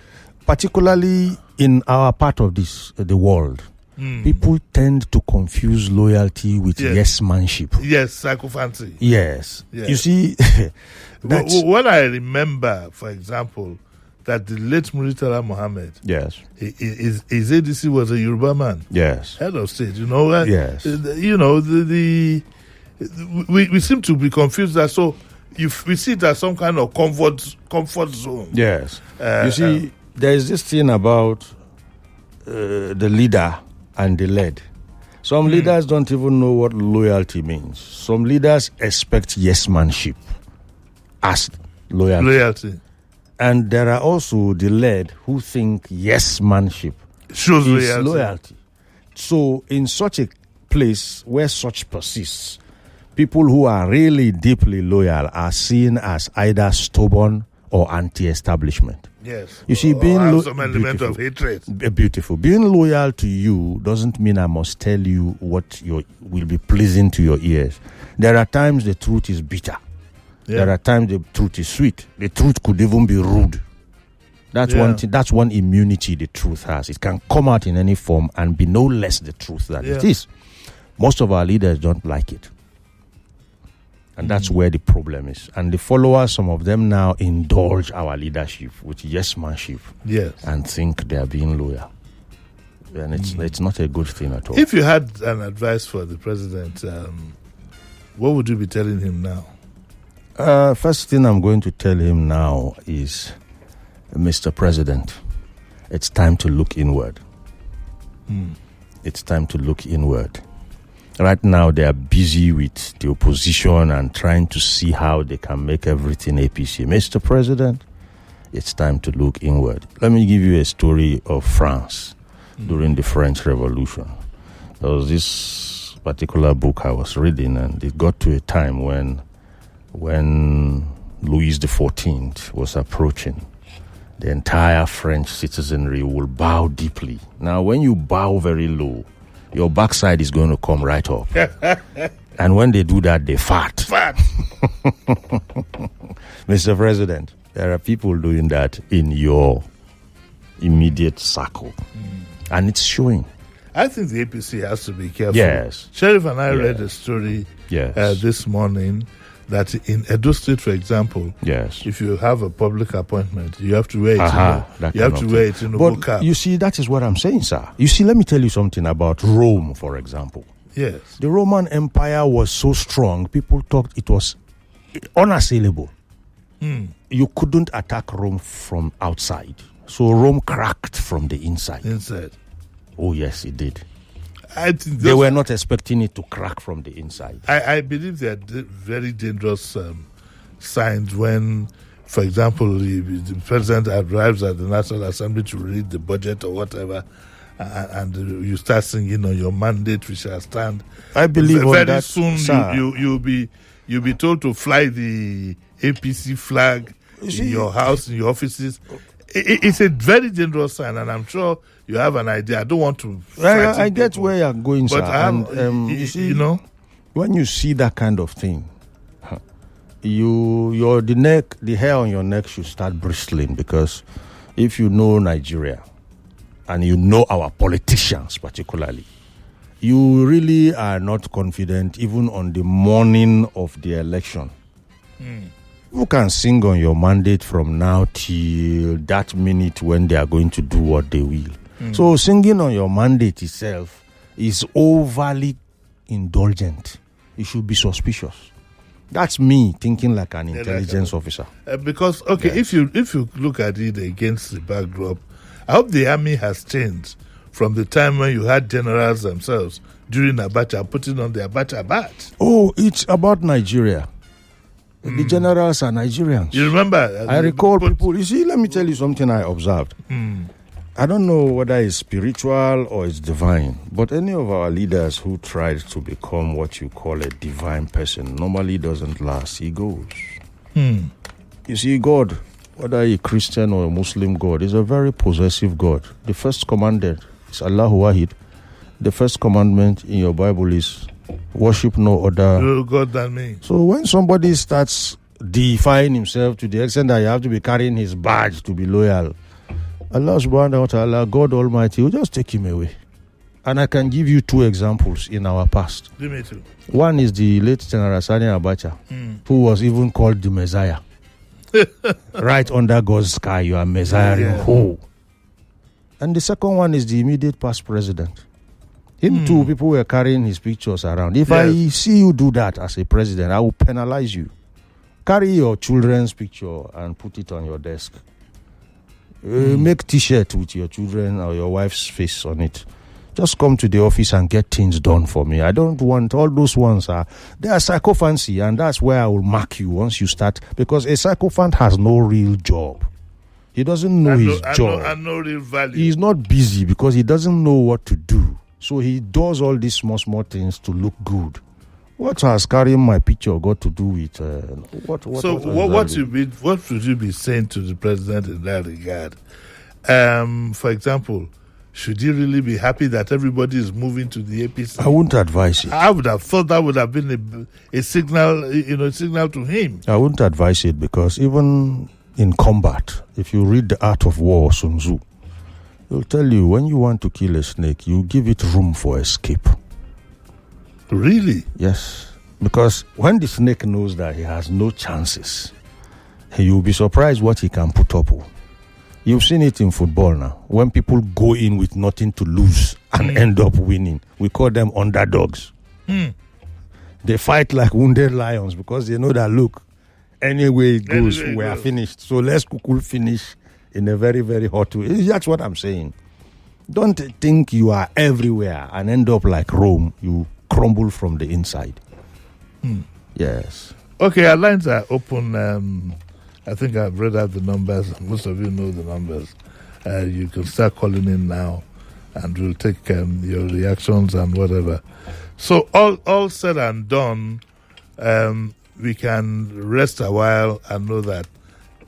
particularly in our part of the world, people tend to confuse loyalty with yes-manship. Yes, sycophancy. Yes. You see, when I remember, for example, that the late Muritala Mohammed, his ADC was a Yoruba man. Yes. Head of state, you know. Yes. You know, we seem to be confused that we see it as some kind of comfort zone. Yes. You see, there is this thing about the leader and the led. Some leaders don't even know what loyalty means. Some leaders expect yes-manship as loyalty. And there are also the led who think yes-manship shows is loyalty. So in such a place where such persists, people who are really deeply loyal are seen as either stubborn or anti-establishment. Yes. You see, being some element of hatred. Beautiful. Being loyal to you doesn't mean I must tell you what will be pleasing to your ears. There are times the truth is bitter. Yeah. There are times the truth is sweet. The truth could even be rude. That's one thing. That's one immunity the truth has. It can come out in any form and be no less the truth than it is. Most of our leaders don't like it. And that's where the problem is. And the followers, some of them now indulge our leadership with yes-manship. Yes. And think they are being loyal. And it's not a good thing at all. If you had an advice for the president, what would you be telling him now? First thing I'm going to tell him now is, Mr. President, it's time to look inward. It's time to look inward. Right now, they are busy with the opposition and trying to see how they can make everything APC. Mr. President, it's time to look inward. Let me give you a story of France during the French Revolution. There was this particular book I was reading, and it got to a time when Louis XIV was approaching. The entire French citizenry will bow deeply. Now, when you bow very low, your backside is going to come right up. And when they do that, they fart. Mr. President, there are people doing that in your immediate circle. And it's showing. I think the APC has to be careful. Yes. Sheriff and I read a story this morning that in Edo State, for example, if you have a public appointment, you have to wear it in a But cap. you see, that is what I'm saying, sir. You see, let me tell you something about Rome, for example. Yes. The Roman Empire was so strong, people thought it was unassailable. You couldn't attack Rome from outside. So Rome cracked from the inside. Oh, yes, it did. They were not expecting it to crack from the inside. I believe there are very dangerous signs when, for example, the president arrives at the National Assembly to read the budget or whatever, and you start singing on your mandate, we shall stand. I believe very on that, soon sir. you'll be told to fly the APC flag in your house, in your offices. It's a very dangerous sign, and I'm sure you have an idea. I don't want to. I get people, where you're going, but sir. You see, when you see that kind of thing, the hair on your neck should start bristling, because if you know Nigeria and you know our politicians particularly, you really are not confident even on the morning of the election. You can sing on your mandate from now till that minute when they are going to do what they will. So singing on your mandate itself is overly indulgent. You should be suspicious. That's me thinking like an intelligence officer. Because if you look at it against the backdrop, I hope the army has changed from the time when you had generals themselves during Abacha putting on the Abacha badge. Oh, it's about Nigeria. The generals are Nigerians. You remember? I recall people. You see, let me tell you something I observed. I don't know whether it's spiritual or it's divine, but any of our leaders who tried to become what you call a divine person normally doesn't last. He goes. You see, God, whether a Christian or a Muslim God, is a very possessive God. The first commandment is Allahu Wahid. The first commandment in your Bible is worship no other God than me. So when somebody starts deifying himself to the extent that you have to be carrying his badge to be loyal, Allah subhanahu wa ta'ala, God Almighty, will just take him away. And I can give you two examples in our past. Give me two. One is the late General Sani Abacha, who was even called the Messiah. Right under God's sky, you are Messiah. And the second one is the immediate past president. Him too, people were carrying his pictures around. If I see you do that as a president, I will penalize you. Carry your children's picture and put it on your desk. Make T-shirt with your children or your wife's face on it. Just come to the office and get things done for me. I don't want all those ones. They are sycophancy, and that's where I will mark you once you start. Because a sycophant has no real job. He doesn't know his job. And no real value. He's not busy because he doesn't know what to do. So he does all these small things to look good. What has carrying my picture got to do with what would you be saying to the president in that regard? For example, should he really be happy that everybody is moving to the APC? I wouldn't advise it. I would have thought that would have been a signal, signal to him. I wouldn't advise it, because even in combat, if you read The Art of War, Sun Tzu, he'll tell you when you want to kill a snake, you give it room for escape. Really? Yes. Because when the snake knows that he has no chances, you'll be surprised what he can put up with. You've seen it in football now. When people go in with nothing to lose and end up winning, we call them underdogs. They fight like wounded lions because they know that, look, anyway it goes, we are finished. So let's finish in a very, very hot way. That's what I'm saying. Don't think you are everywhere and end up like Rome. You crumble from the inside. Yes. Okay, our lines are open. I think I've read out the numbers. Most of you know the numbers. You can start calling in now. and we'll take your reactions and whatever. So all said and done, we can rest a while and know that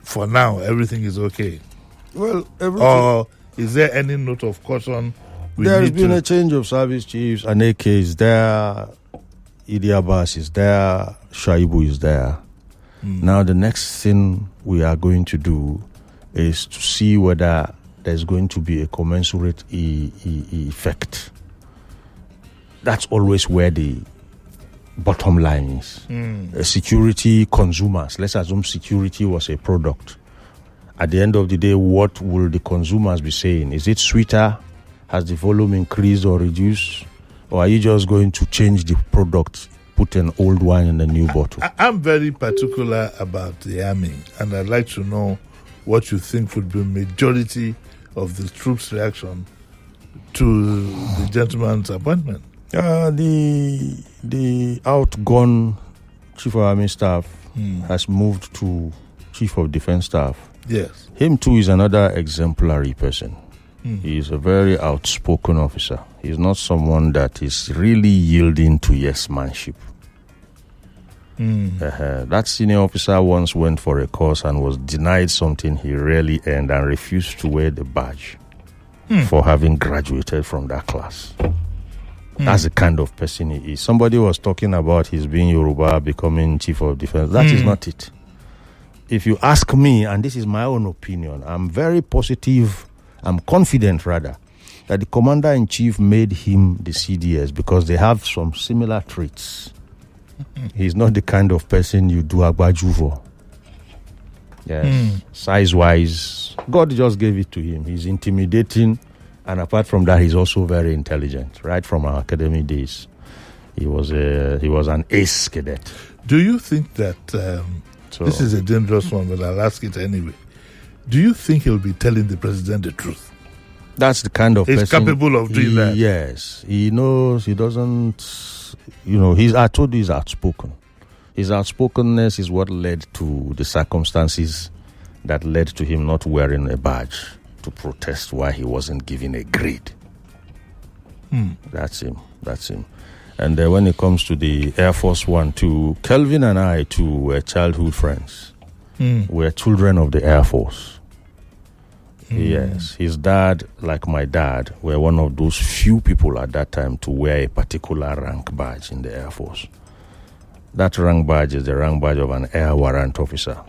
for now everything is okay. Well, or is there any note of caution? There has been a change of service chiefs. Aneke is there, Idi Abbas is there, Shaibu is there. Now the next thing we are going to do is to see whether there's going to be a commensurate effect. That's always where the bottom line is. Security consumers, let's assume security was a product. At the end of the day, what will the consumers be saying? Is it sweeter? Has the volume increased or reduced? Or are you just going to change the product, put an old wine in a new bottle? I'm very particular about the army, and I'd like to know what you think would be majority of the troops' reaction to the gentleman's appointment. The outgone Chief of Army Staff has moved to Chief of Defence Staff. Yes. Him too is another exemplary person. He is a very outspoken officer. He's not someone that is really yielding to yes-manship. That senior officer once went for a course and was denied something he really earned and refused to wear the badge for having graduated from that class. That's the kind of person he is. Somebody was talking about his being Yoruba, becoming Chief of Defence. That is not it. If you ask me, and this is my own opinion, I'm very positive, I'm confident rather, that the Commander-in-Chief made him the CDS because they have some similar traits. He's not the kind of person you do agbaju for. Yes. Size-wise, God just gave it to him. He's intimidating, and apart from that, he's also very intelligent. Right from our academy days, he was an ace cadet. Do you think that this is a dangerous one, but I'll ask it anyway? Do you think he'll be telling the president the truth? That's the kind of person. He's capable of doing that. Yes. He knows. He doesn't. I told you he's outspoken. His outspokenness is what led to the circumstances that led to him not wearing a badge to protest why he wasn't given a grade. That's him. And when it comes to the Air Force One too, Kelvin and I too were childhood friends. We're children of the Air Force. Yes, his dad, like my dad, were one of those few people at that time to wear a particular rank badge in the Air Force. That rank badge is the rank badge of an air warrant officer.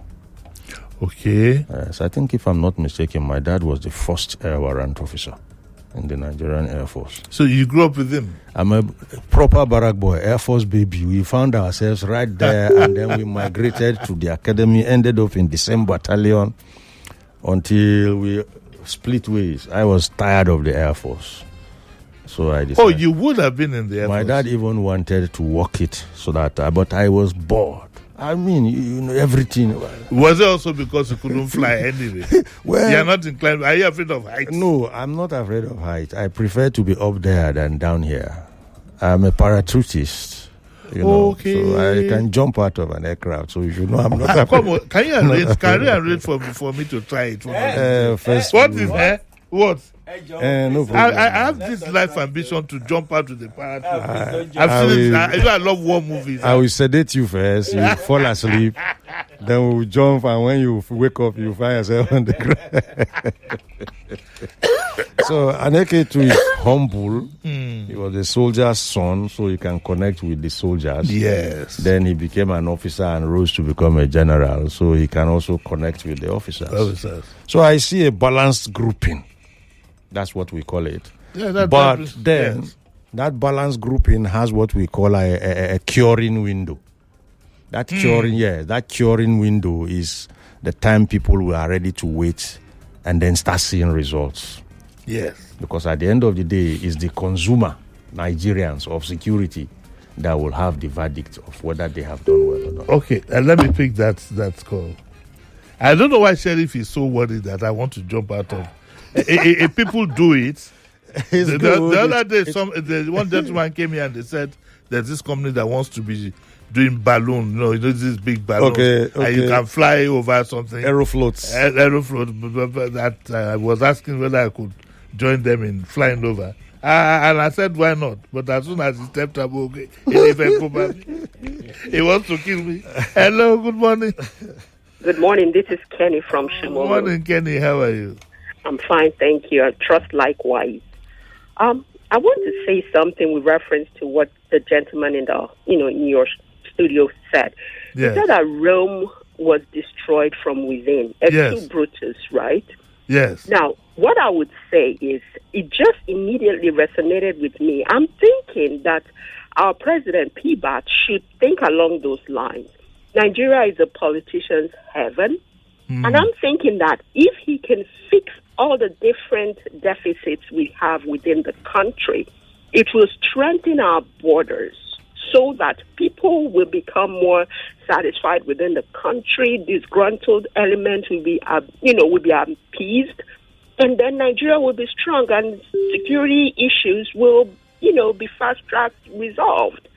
Okay. Yes, I think if I'm not mistaken, my dad was the first air warrant officer in the Nigerian Air Force. So you grew up with him? I'm a proper barrack boy, Air Force baby. We found ourselves right there, and then we migrated to the academy, ended up in the same battalion until we split ways. I was tired of the Air Force, so I decided. Oh, you would have been in the Air Force? My dad even wanted to work it so that, but I was bored. I mean, everything. Was it also because you couldn't fly anyway? Well, you're not inclined. Are you afraid of heights? No, I'm not afraid of height. I prefer to be up there than down here. I'm a parachutist. Okay. So I can jump out of an aircraft. So you should know I'm not afraid. Come on, can you arrange for me to try it? First, what is what? No problem. I have this life ambition to jump out with the parachute. I've seen it. I love war movies. I will sedate you first. You fall asleep. Then we'll jump, and when you wake up, you find yourself on the ground. So Aneke too is humble. He was a soldier's son, so he can connect with the soldiers. Yes. Then he became an officer and rose to become a general, so he can also connect with the officers. So I see a balanced grouping. That's what we call it. Yeah, that balanced grouping has what we call a curing window. That curing window is the time people are ready to wait and then start seeing results. Yes. Because at the end of the day, it's the consumer, Nigerians, of security that will have the verdict of whether they have done well or not. Okay, let me pick that call. I don't know why Sheriff is so worried that I want to jump out of. If people do it, the other day, one gentleman came here and they said there's this company that wants to be doing balloon, this big balloon. Okay. And you can fly over something. Aerofloats. Aerofloat. That I was asking whether I could join them in flying over. And I said, why not? But as soon as he stepped up, okay, he wants to kill me. Hello, good morning. Good morning. This is Kenny from Shimon. Good morning, Kenny. How are you? I'm fine, thank you. I trust likewise. I want to say something with reference to what the gentleman in your studio said. Yes. He said that Rome was destroyed from within. Yes. Brutus, right? Yes. Now, what I would say is it just immediately resonated with me. I'm thinking that our president, P-Bat, should think along those lines. Nigeria is a politician's heaven. And I'm thinking that if he can fix all the different deficits we have within the country, it will strengthen our borders so that people will become more satisfied within the country. Disgruntled elements will be, will be appeased, and then Nigeria will be strong, and security issues will, be fast-tracked resolved.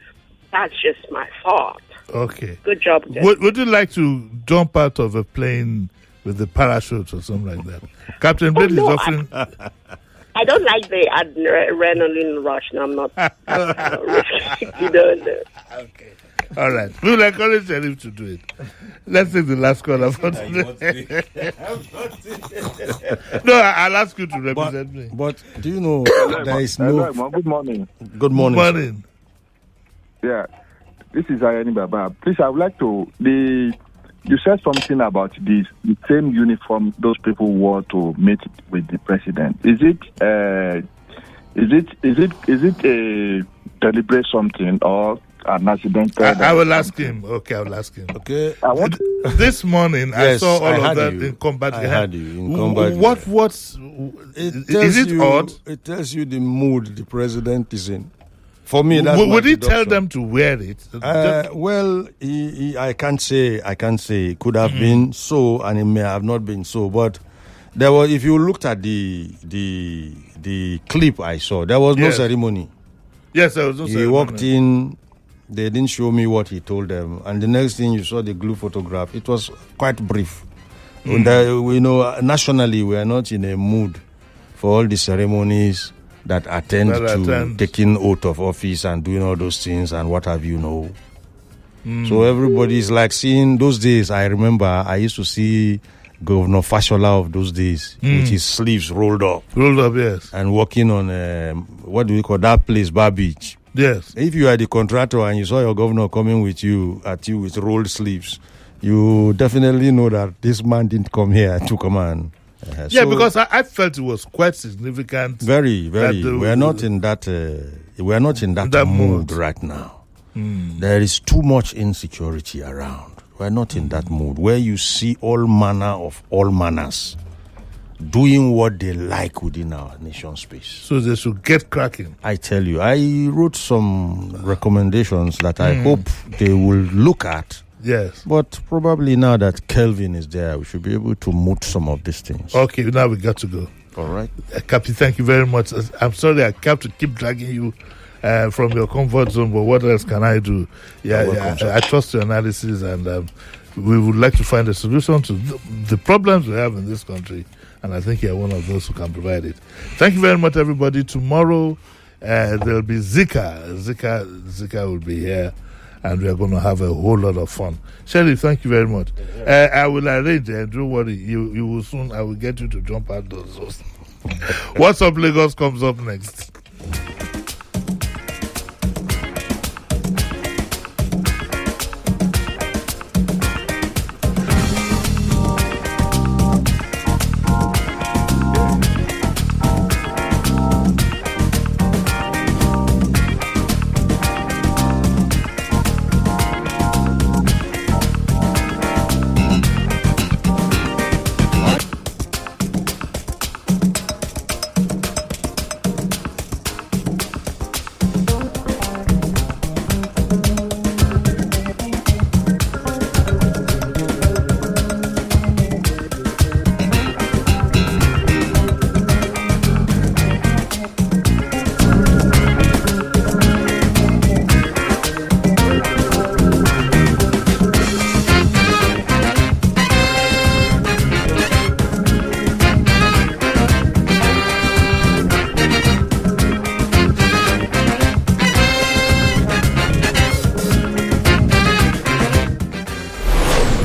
That's just my thought. Okay. Good job. Would you like to jump out of a plane with the parachute or something like that? Captain Bill is offering... I don't like the adrenaline rush. No, I'm not risky. Okay. All right. We will encourage Sheriff to do it. Let's take the last caller for today. No, I'll ask you to represent me. But do you know there is no... Good morning. Good morning. Good morning. Yeah. This is Ayani Baba. Please, I would like to... You said something about the same uniform those people wore to meet with the president. Is it a deliberate something or an accidental? I will ask him. Okay, I will ask him. Okay. This morning, yes, I saw all of that you. in combat. I had you in combat. Is it odd? It tells you the mood the president is in. For me, that's would he tell them to wear it? Well, I can't say. It could have been so, and it may have not been so. But there was, if you looked at the clip I saw, there was no ceremony. Yes, there was no ceremony. He walked in. They didn't show me what he told them, and the next thing you saw the glue photograph. It was quite brief. Nationally, we are not in a mood for all the ceremonies that attend to taking oath of office and doing all those things and what have you know. So everybody's like seeing those days. I remember I used to see Governor Fashola of those days with his sleeves rolled up. Rolled up, yes. And working on, what do we call that place, Bar Beach. Yes. If you are the contractor and you saw your governor coming with you with rolled sleeves, you definitely know that this man didn't come here to command. Because I felt it was quite significant. Very, very. We are not in that. We are not in that mood right now. There is too much insecurity around. We are not in that mood where you see all manner of all manners doing what they like within our nation space. So they should get cracking. I tell you, I wrote some recommendations that I hope they will look at. Yes. But probably now that Kelvin is there, we should be able to moot some of these things. Okay, now we got to go. All right. Captain, thank you very much. I'm sorry I have to keep dragging you from your comfort zone, but what else can I do? I trust your analysis, and we would like to find a solution to the problems we have in this country, and I think you're one of those who can provide it. Thank you very much, everybody. Tomorrow, there'll be Zika. Zika will be here, and we are going to have a whole lot of fun. Sheriff, thank you very much. I will arrange, don't worry, you will soon, I will get you to jump out those. What's Up Lagos comes up next.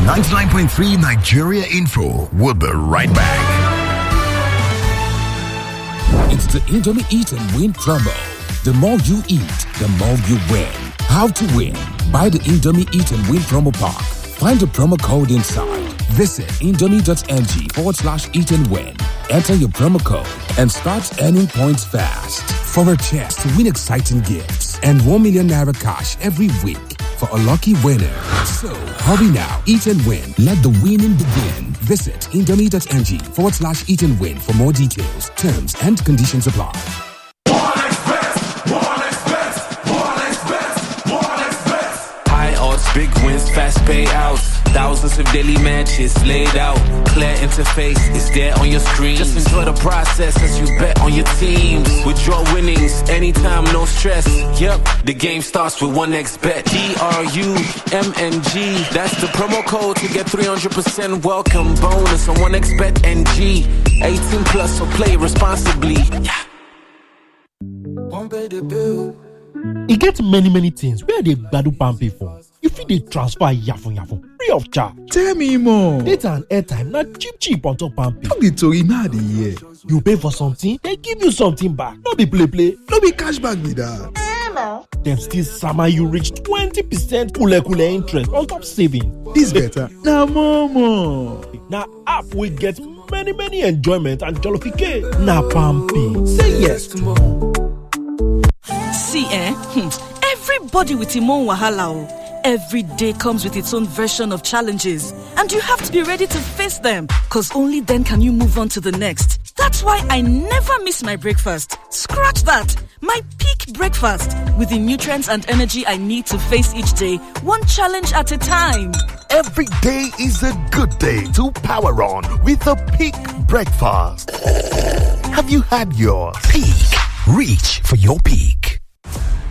99.3 Nigeria Info. We'll be right back. It's the Indomie Eat and Win promo. The more you eat, the more you win. How to win? Buy the Indomie Eat and Win promo pack. Find the promo code inside. Visit indomie.ng/eat and win. Enter your promo code and start earning points fast for a chance to win exciting gifts and 1 million naira cash every week for a lucky winner. So hurry now, eat and win. Let the winning begin. Visit indomie.ng/eat and win for more details. Terms and conditions apply. Big wins, fast payouts, thousands of daily matches laid out. Clear interface is there on your screen. Just enjoy the process as you bet on your teams. Withdraw winnings anytime, no stress. Yep, the game starts with 1xBet. DRUMNG. That's the promo code to get 300% welcome bonus on 1xBet NG. 18 plus, so play responsibly. Yeah. E get many things where they gbadu pampe for. You fit dey transfer yafun free of charge. Tell me more. Data and airtime na cheap on top pampe. No be tori na dey hear. You pay for something, they give you something back. No be play. No be cashback be that. Dem still sama you reach 20% kule interest on top saving. This better. Na more. Na app we get many enjoyment and jollification. Na pampe. Say yes to more. See, everybody with him own wahala. Every day comes with its own version of challenges, and you have to be ready to face them, because only then can you move on to the next. That's why I never miss my breakfast. Scratch that. My peak breakfast, with the nutrients and energy I need to face each day, one challenge at a time. Every day is a good day to power on with a peak breakfast. Have you had your peak? Reach for your peak.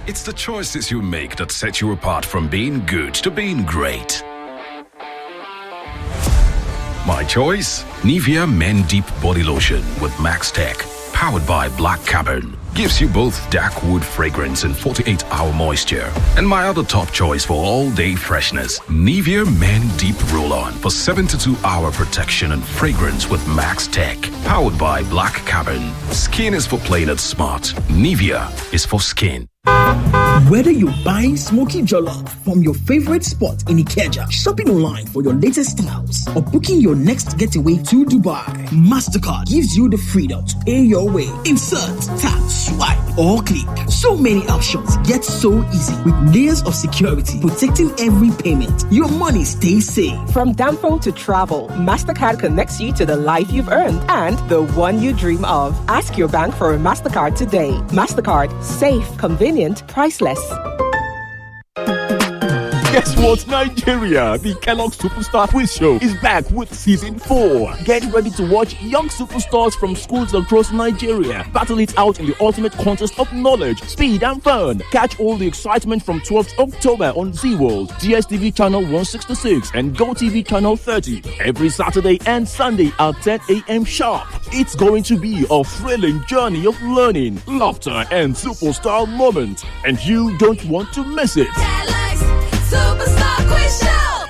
It's the choices you make that set you apart from being good to being great. My choice? Nivea Men Deep Body Lotion with Max Tech, powered by Black Carbon. Gives you both dark wood fragrance and 48-hour moisture. And my other top choice for all-day freshness, Nivea Men Deep Roll-On for 72-hour protection and fragrance with Max Tech, powered by Black Carbon. Skin is for playing it smart. Nivea is for skin. Whether you're buying smoky jollof from your favorite spot in Ikeja, shopping online for your latest styles, or booking your next getaway to Dubai, MasterCard gives you the freedom to pay your way. Insert, tap, swipe, or click. So many options get so easy with layers of security protecting every payment. Your money stays safe. From Danfo to travel, MasterCard connects you to the life you've earned and the one you dream of. Ask your bank for a MasterCard today. MasterCard, safe, convenient, priceless. Guess what, Nigeria? The Kellogg Superstar Quiz Show is back with season 4. Get ready to watch young superstars from schools across Nigeria battle it out in the ultimate contest of knowledge, speed, and fun. Catch all the excitement from 12th October on Z-World, DSTV channel 166, and GoTV channel 30 every Saturday and Sunday at 10 a.m. sharp. It's going to be a thrilling journey of learning, laughter, and superstar moments, and you don't want to miss it. Superstar Quiz Show!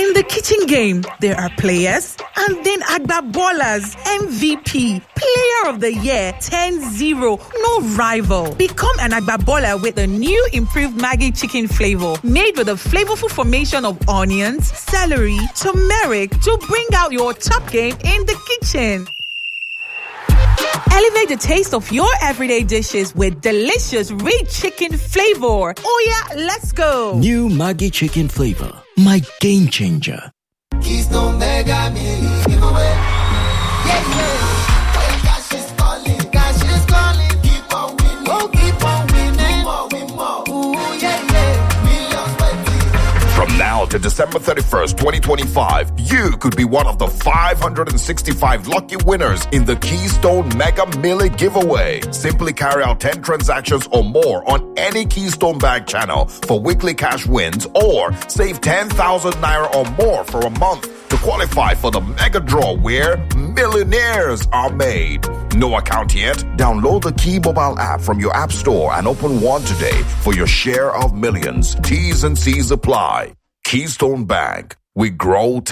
In the kitchen game, there are players and then Agba Ballers, MVP, Player of the Year, 10-0, no rival. Become an Agba Baller with a new improved Maggi chicken flavor made with a flavorful formation of onions, celery, turmeric to bring out your top game in the kitchen. Elevate the taste of your everyday dishes with delicious rich chicken flavor. Oh yeah, let's go. New Maggi chicken flavor, my game changer. Keystone Mega Milli giveaway. Cash is calling, keep on winning. Oh, keep on winning. Win more. Ooh, millions waiting. From now to December 31st, 2025, you could be one of the 565 lucky winners in the Keystone Mega Milli giveaway. Simply carry out 10 transactions or more on any Keystone Bank channel for weekly cash wins, or save 10,000 naira or more for a month to qualify for the mega draw where millionaires are made. No account yet? Download the Key mobile app from your app store and open one today for your share of millions. T's and C's apply. Keystone Bank. We grow together.